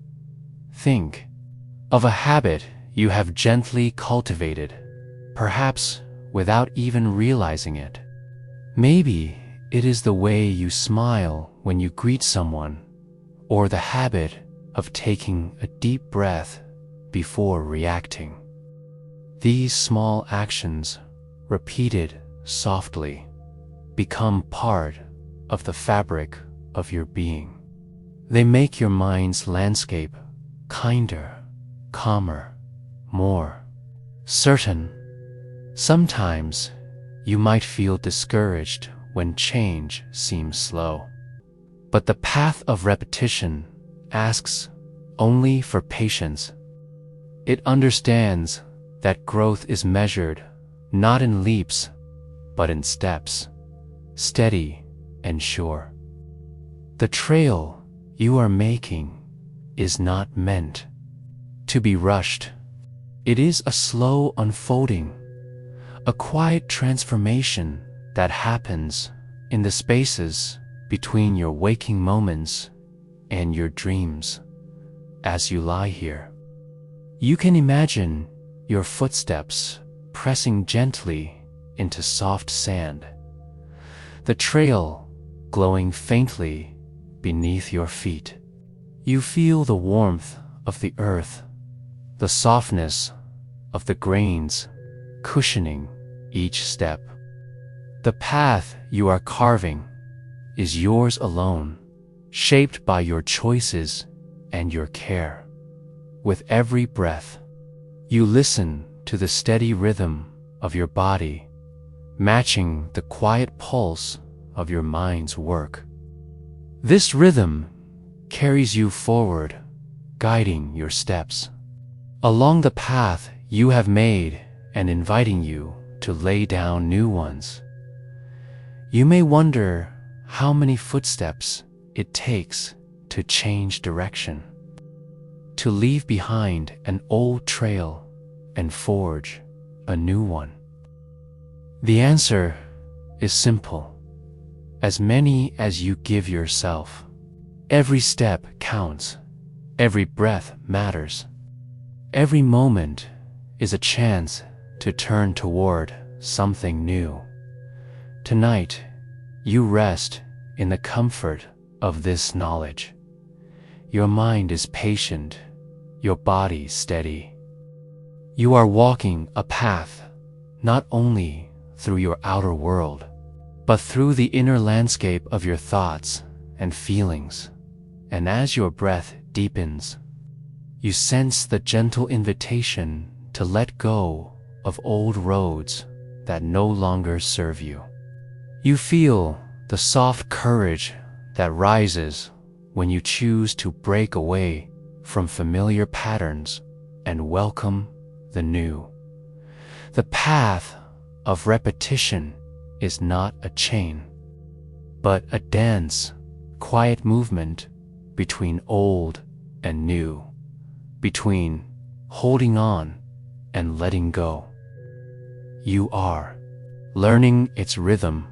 Think of a habit you have gently cultivated, perhaps without even realizing it. Maybe it is the way you smile when you greet someone, or the habit of taking a deep breath before reacting. These small actions, repeated softly, become part of the fabric of your being. They make your mind's landscape kinder, calmer, more certain. Sometimes you might feel discouraged when change seems slow, but the path of repetition asks only for patience. It understands that growth is measured not in leaps, but in steps, steady and sure. The trail you are making is not meant to be rushed. It is a slow unfolding, a quiet transformation that happens in the spaces between your waking moments and your dreams. As you lie here, you can imagine your footsteps pressing gently into soft sand, the trail glowing faintly beneath your feet. You feel the warmth of the earth, the softness of the grains cushioning each step. The path you are carving is yours alone, shaped by your choices and your care. With every breath, you listen to the steady rhythm of your body, matching the quiet pulse of your mind's work. This rhythm carries you forward, guiding your steps along the path you have made and inviting you to lay down new ones. You may wonder how many footsteps it takes to change direction, to leave behind an old trail and forge a new one. The answer is simple: as many as you give yourself. Every step counts, every breath matters, every moment is a chance to turn toward something new. Tonight, you rest in the comfort of this knowledge. Your mind is patient, your body steady. You are walking a path not only through your outer world, but through the inner landscape of your thoughts and feelings. And as your breath deepens, you sense the gentle invitation to let go of old roads that no longer serve you. You feel the soft courage that rises when you choose to break away from familiar patterns and welcome the new. The path of repetition is not a chain, but a dense, quiet movement between old and new, between holding on and letting go. you are, learning its rhythm,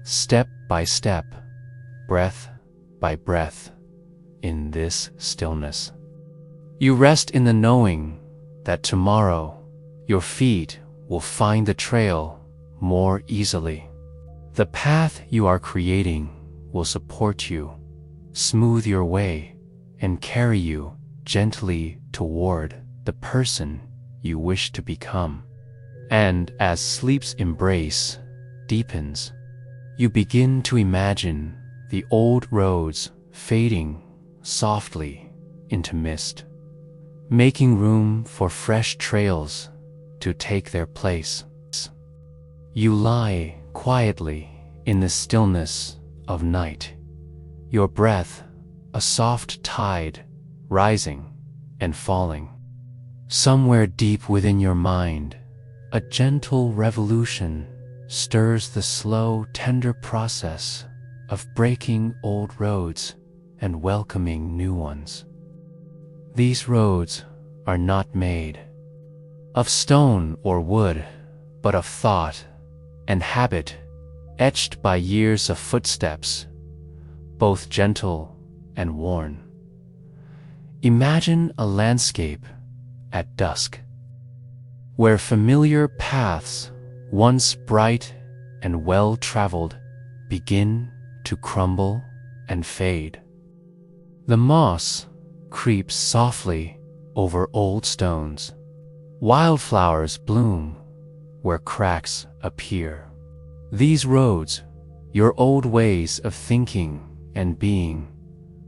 step by step, breath by breath, in this stillness. You rest in the knowing that tomorrow your feet will find the trail more easily. The path you are creating will support you, smooth your way, and carry you gently toward the person you wish to become. And as sleep's embrace deepens, you begin to imagine the old roads fading softly into mist, making room for fresh trails to take their place. You lie quietly in the stillness of night, your breath a soft tide rising and falling. Somewhere deep within your mind, a gentle revolution stirs the slow, tender process of breaking old roads and welcoming new ones. These roads are not made of stone or wood, but of thought and habit, etched by years of footsteps, both gentle and worn. Imagine a landscape at dusk, where familiar paths, once bright and well-traveled, begin to crumble and fade. The moss creeps softly over old stones. Wildflowers bloom where cracks appear. These roads, your old ways of thinking and being,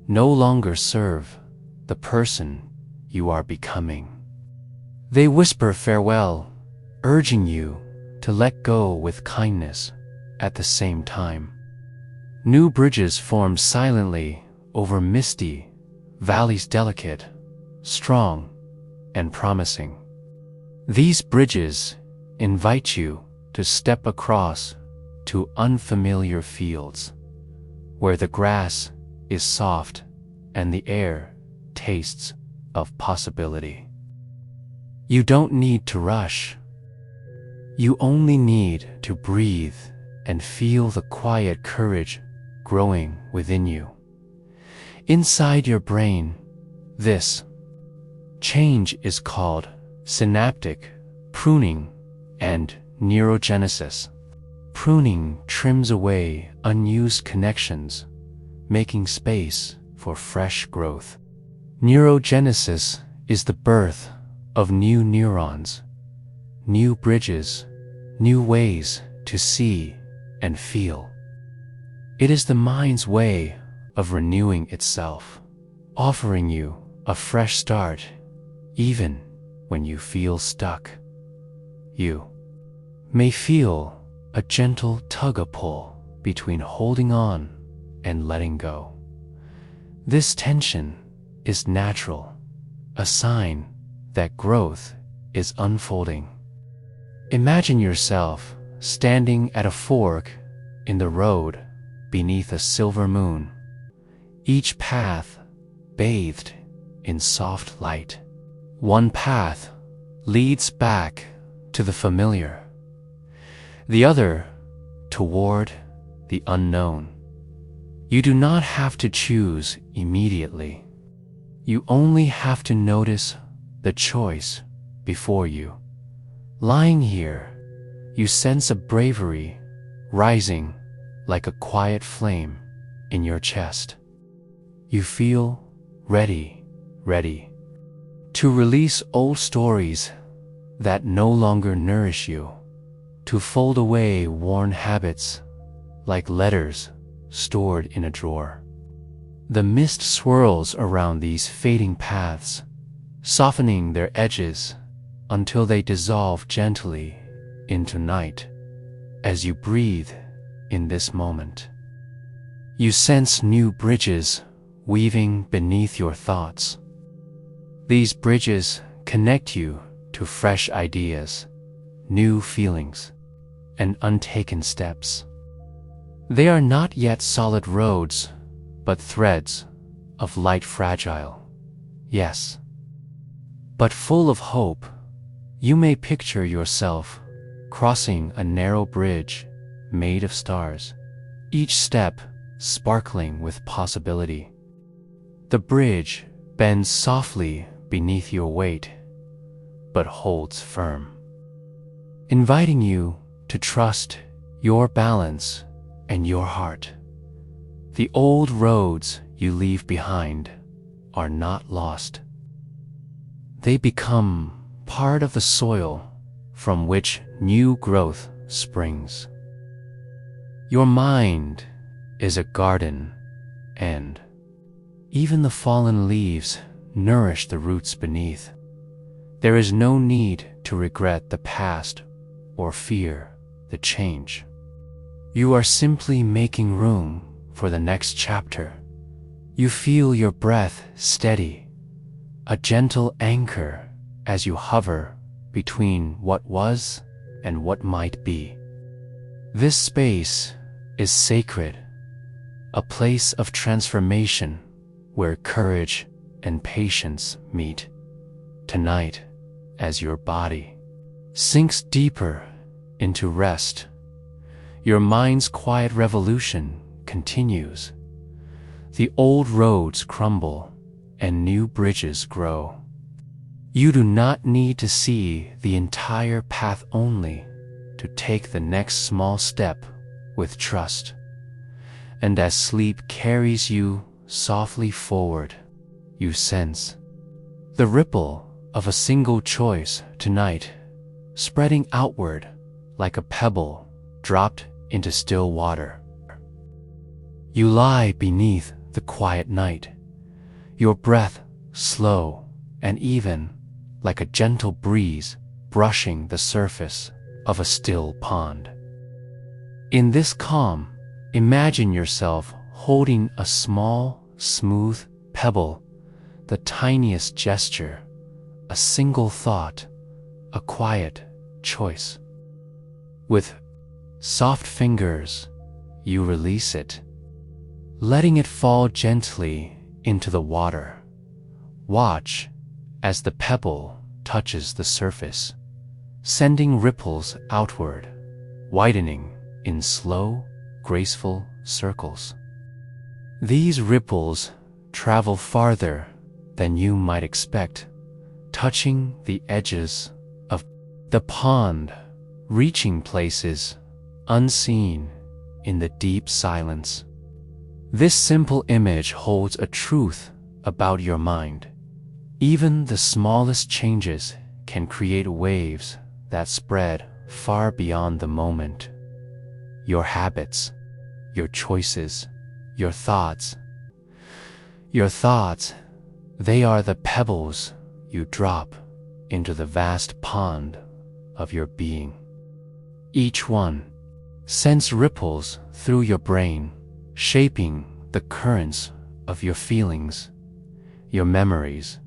no longer serve the person you are becoming. They whisper farewell, urging you to let go with kindness at the same time. New bridges form silently over misty valleys, delicate, strong, and promising. These bridges invite you to step across to unfamiliar fields, where the grass is soft and the air tastes of possibility. You don't need to rush. You only need to breathe and feel the quiet courage growing within you. Inside your brain, this change is called synaptic pruning and neurogenesis. Pruning trims away unused connections, making space for fresh growth. Neurogenesis is the birth of new neurons, new bridges, new ways to see and feel. It is the mind's way of renewing itself, offering you a fresh start, even when you feel stuck. You may feel a gentle tug-of-pull between holding on and letting go. This tension is natural, a sign that growth is unfolding. Imagine yourself standing at a fork in the road beneath a silver moon, each path bathed in soft light. One path leads back to the familiar, the other toward the unknown. You do not have to choose immediately. You only have to notice the choice before you. Lying here, you sense a bravery rising like a quiet flame in your chest. You feel ready to release old stories that no longer nourish you, to fold away worn habits like letters stored in a drawer. The mist swirls around these fading paths, softening their edges until they dissolve gently into night. As you breathe in this moment, you sense new bridges weaving beneath your thoughts. These bridges connect you to fresh ideas, new feelings, and untaken steps. They are not yet solid roads, but threads of light, fragile, yes, but full of hope. You may picture yourself crossing a narrow bridge made of stars, each step sparkling with possibility. The bridge bends softly beneath your weight, but holds firm, inviting you to trust your balance and your heart. The old roads you leave behind are not lost. They become part of the soil from which new growth springs. Your mind is a garden, and even the fallen leaves nourish the roots beneath. There is no need to regret the past or fear the change. You are simply making room for the next chapter. You feel your breath steady, a gentle anchor as you hover between what was and what might be. This space is sacred, a place of transformation where courage and patience meet. Tonight, as your body sinks deeper into rest, your mind's quiet revolution continues. The old roads crumble and new bridges grow. You do not need to see the entire path, only to take the next small step with trust. And as sleep carries you softly forward, you sense the ripple of a single choice tonight, spreading outward like a pebble dropped into still water. You lie beneath the quiet night, your breath slow and even, like a gentle breeze brushing the surface of a still pond. In this calm, imagine yourself holding a small, smooth pebble, the tiniest gesture, a single thought, a quiet choice. With soft fingers, you release it, letting it fall gently into the water. Watch as the pebble touches the surface, sending ripples outward, widening in slow, graceful circles. These ripples travel farther than you might expect, touching the edges of the pond, reaching places unseen in the deep silence. This simple image holds a truth about your mind. Even the smallest changes can create waves that spread far beyond the moment. Your habits, your choices, your thoughts, they are the pebbles you drop into the vast pond of your being. Each one sends ripples through your brain, shaping the currents of your feelings, your memories,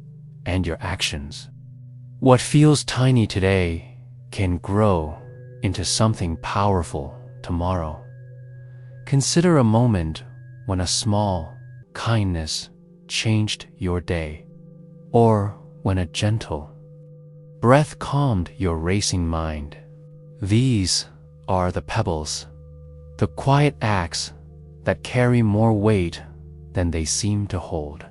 and your actions. What feels tiny today can grow into something powerful tomorrow. Consider a moment when a small kindness changed your day, or when a gentle breath calmed your racing mind. These are the pebbles, the quiet acts that carry more weight than they seem to hold.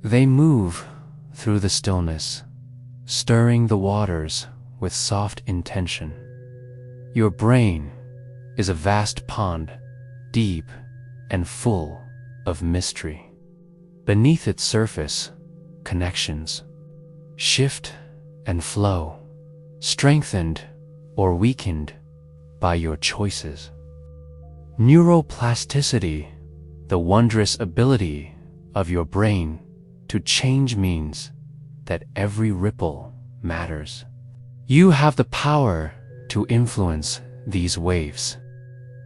They move through the stillness, stirring the waters with soft intention. Your brain is a vast pond, deep and full of mystery. Beneath its surface, connections shift and flow, strengthened or weakened by your choices. Neuroplasticity, the wondrous ability of your brain to change, means that every ripple matters. You have the power to influence these waves.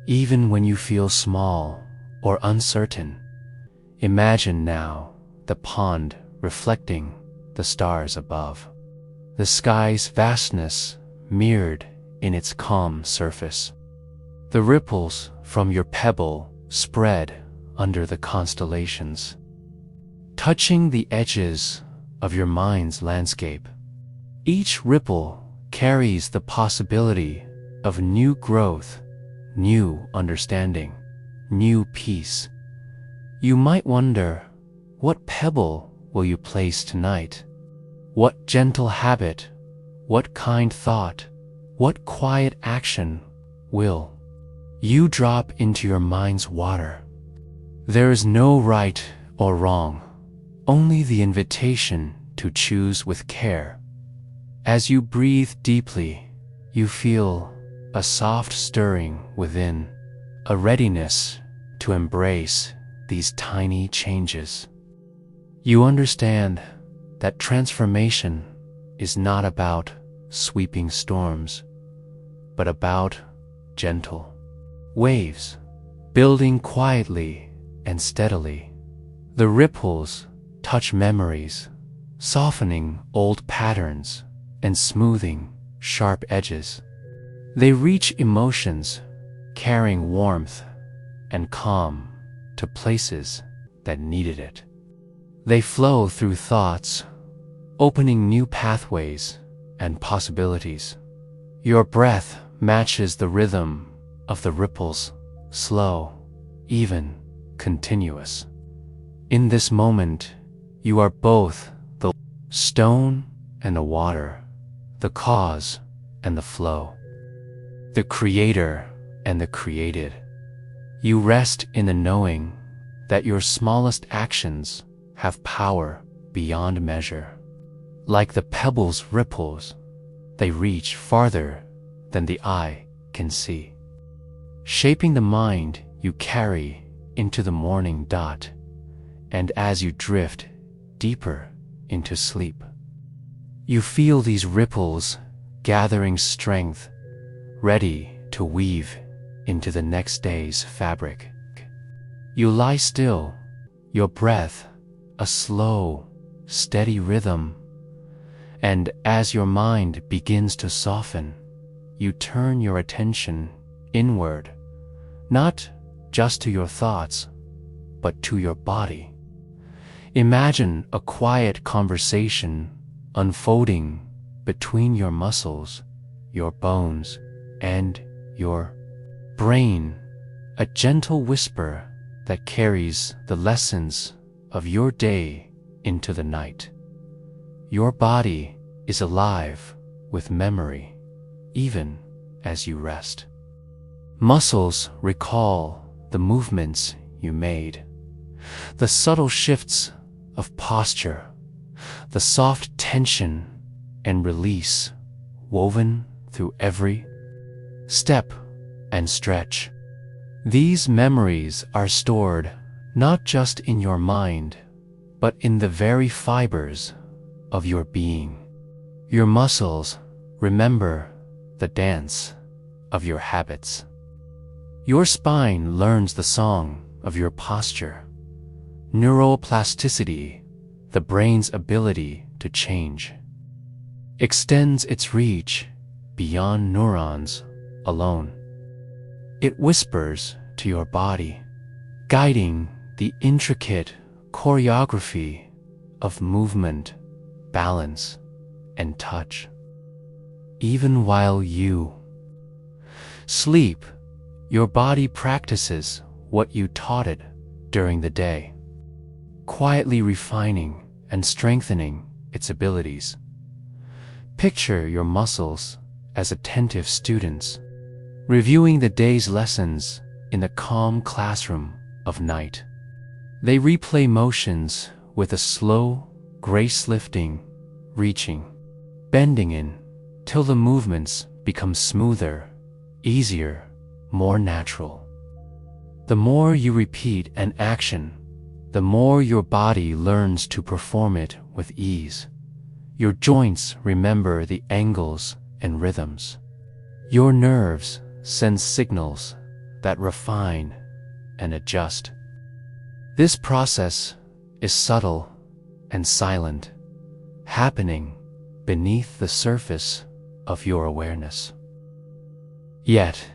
Even when you feel small or uncertain, imagine now the pond reflecting the stars above, the sky's vastness mirrored in its calm surface. The ripples from your pebble spread under the constellations, touching the edges of your mind's landscape. Each ripple carries the possibility of new growth, new understanding, new peace. You might wonder, what pebble will you place tonight? What gentle habit, what kind thought, what quiet action will you drop into your mind's water? There is no right or wrong, only the invitation to choose with care. As you breathe deeply, you feel a soft stirring within, a readiness to embrace these tiny changes. You understand that transformation is not about sweeping storms, but about gentle waves, building quietly and steadily. The ripples touch memories, softening old patterns and smoothing sharp edges. They reach emotions, carrying warmth and calm to places that needed it. They flow through thoughts, opening new pathways and possibilities. Your breath matches the rhythm of the ripples, slow, even, continuous. In this moment, you are both the stone and the water, the cause and the flow, the creator and the created. You rest in the knowing that your smallest actions have power beyond measure. Like the pebble's ripples, they reach farther than the eye can see, shaping the mind you carry into the morning dot. And as you drift deeper into sleep, you feel these ripples gathering strength, ready to weave into the next day's fabric. You lie still, your breath a slow, steady rhythm, and as your mind begins to soften, you turn your attention inward, not just to your thoughts, but to your body. Imagine a quiet conversation unfolding between your muscles, your bones, and your brain, a gentle whisper that carries the lessons of your day into the night. Your body is alive with memory, even as you rest. Muscles recall the movements you made, the subtle shifts of posture, the soft tension and release woven through every step and stretch. These memories are stored not just in your mind, but in the very fibers of your being. Your muscles remember the dance of your habits. Your spine learns the song of your posture. Neuroplasticity, the brain's ability to change, extends its reach beyond neurons alone. It whispers to your body, guiding the intricate choreography of movement, balance, and touch. Even while you sleep, your body practices what you taught it during the day, quietly refining and strengthening its abilities. Picture your muscles as attentive students, reviewing the day's lessons in the calm classroom of night. They replay motions with a slow, grace-lifting, reaching, bending in, till the movements become smoother, easier, more natural. The more you repeat an action, the more your body learns to perform it with ease. Your joints remember the angles and rhythms. Your nerves send signals that refine and adjust. This process is subtle and silent, happening beneath the surface of your awareness. Yet,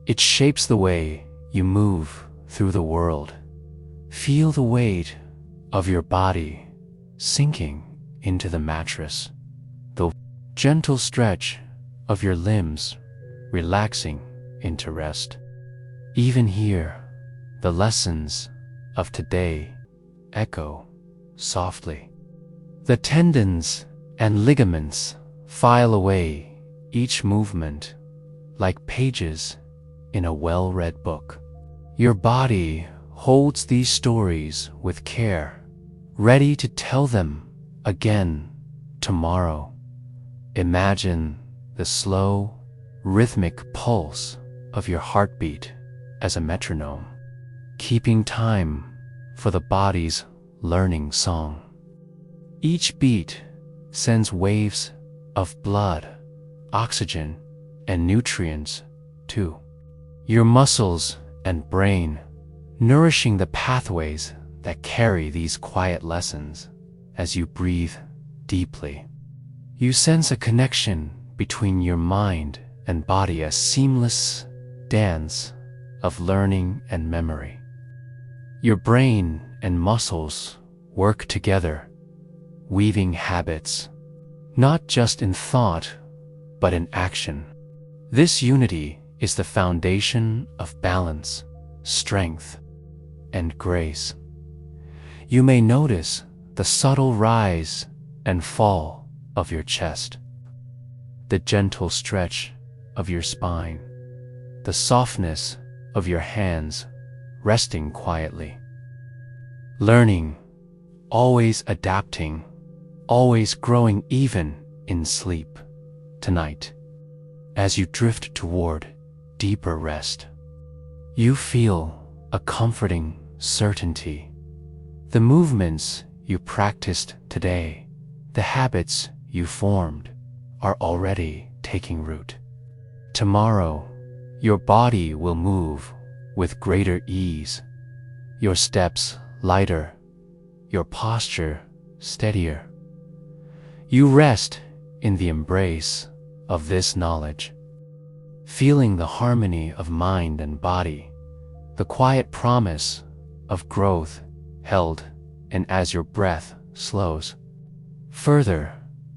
it shapes the way you move through the world. Feel the weight of your body sinking into the mattress, the gentle stretch of your limbs relaxing into rest. Even here, the lessons of today echo softly. The tendons and ligaments file away each movement like pages in a well-read book. Your body holds these stories with care, ready to tell them again tomorrow. Imagine the slow, rhythmic pulse of your heartbeat as a metronome, keeping time for the body's learning song. Each beat sends waves of blood, oxygen, and nutrients to your muscles and brain, nourishing the pathways that carry these quiet lessons. As you breathe deeply, you sense a connection between your mind and body, a seamless dance of learning and memory. Your brain and muscles work together, weaving habits, not just in thought, but in action. This unity is the foundation of balance, strength, and grace. You may notice the subtle rise and fall of your chest, the gentle stretch of your spine, the softness of your hands resting quietly. Learning, always adapting, always growing even in sleep. Tonight, as you drift toward deeper rest, you feel a comforting certainty. The movements you practiced today, the habits you formed, are already taking root. Tomorrow, your body will move with greater ease, your steps lighter, your posture steadier. You rest in the embrace of this knowledge, feeling the harmony of mind and body, the quiet promise of growth held, and as your breath slows further,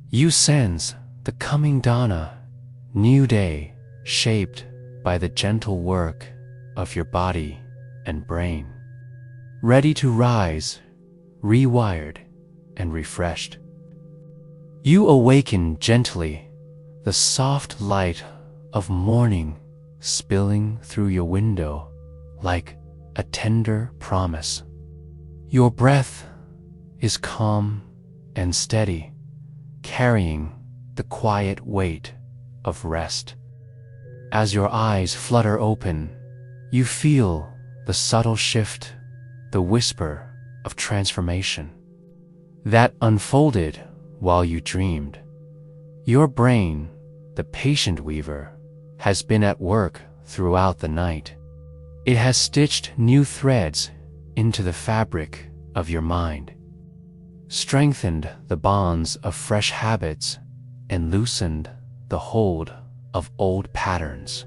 you sense the coming dawn, new day shaped by the gentle work of your body and brain, ready to rise, rewired and refreshed. You awaken gently, the soft light of morning spilling through your window like a tender promise. Your breath is calm and steady, carrying the quiet weight of rest. As your eyes flutter open, you feel the subtle shift, the whisper of transformation that unfolded while you dreamed. Your brain, the patient weaver, has been at work throughout the night. It has stitched new threads into the fabric of your mind, strengthened the bonds of fresh habits, and loosened the hold of old patterns.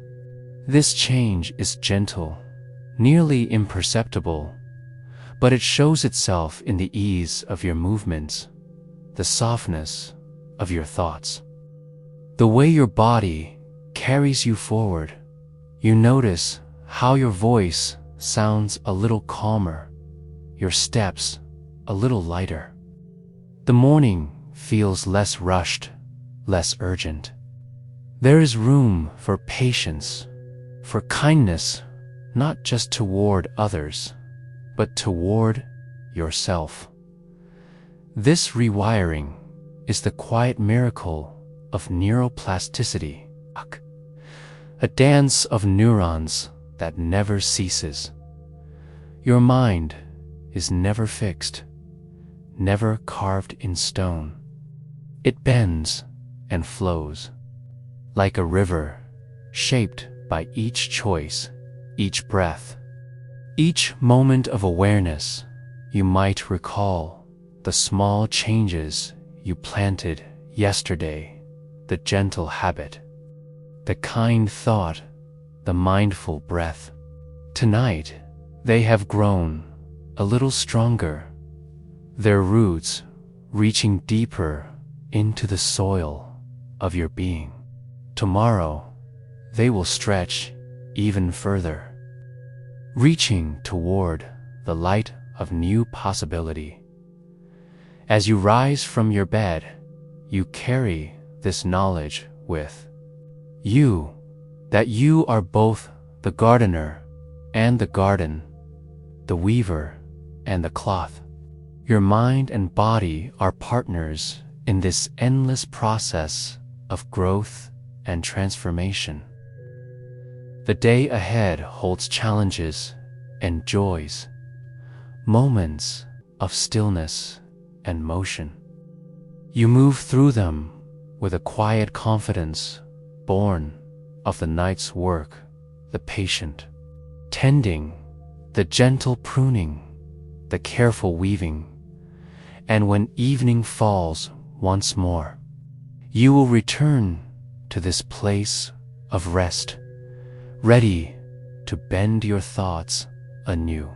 This change is gentle, nearly imperceptible, but it shows itself in the ease of your movements, the softness of your thoughts, the way your body carries you forward. You notice how your voice sounds a little calmer, your steps a little lighter. The morning feels less rushed, less urgent. There is room for patience, for kindness, not just toward others, but toward yourself. This rewiring is the quiet miracle of neuroplasticity, a dance of neurons that never ceases. Your mind is never fixed, never carved in stone. It bends and flows like a river, shaped by each choice, each breath, each moment of awareness. You might recall the small changes you planted yesterday, the gentle habit, the kind thought, the mindful breath. Tonight, they have grown a little stronger, their roots reaching deeper into the soil of your being. Tomorrow, they will stretch even further, reaching toward the light of new possibility. As you rise from your bed, you carry this knowledge with you, that you are both the gardener and the garden, the weaver and the cloth. Your mind and body are partners in this endless process of growth and transformation. The day ahead holds challenges and joys, moments of stillness and motion. You move through them with a quiet confidence born of the night's work, the patient tending, the gentle pruning, the careful weaving. And when evening falls once more, you will return to this place of rest, ready to bend your thoughts anew.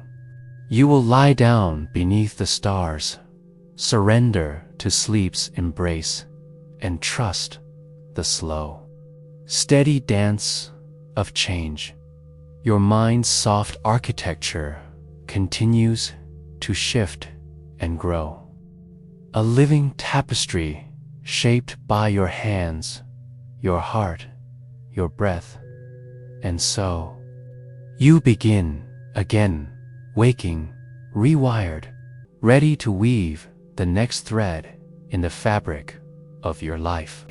You will lie down beneath the stars, surrender to sleep's embrace, and trust the slow, steady dance of change. Your mind's soft architecture continues to shift and grow, a living tapestry shaped by your hands, your heart, your breath. And so, you begin again, waking, rewired, ready to weave the next thread in the fabric of your life.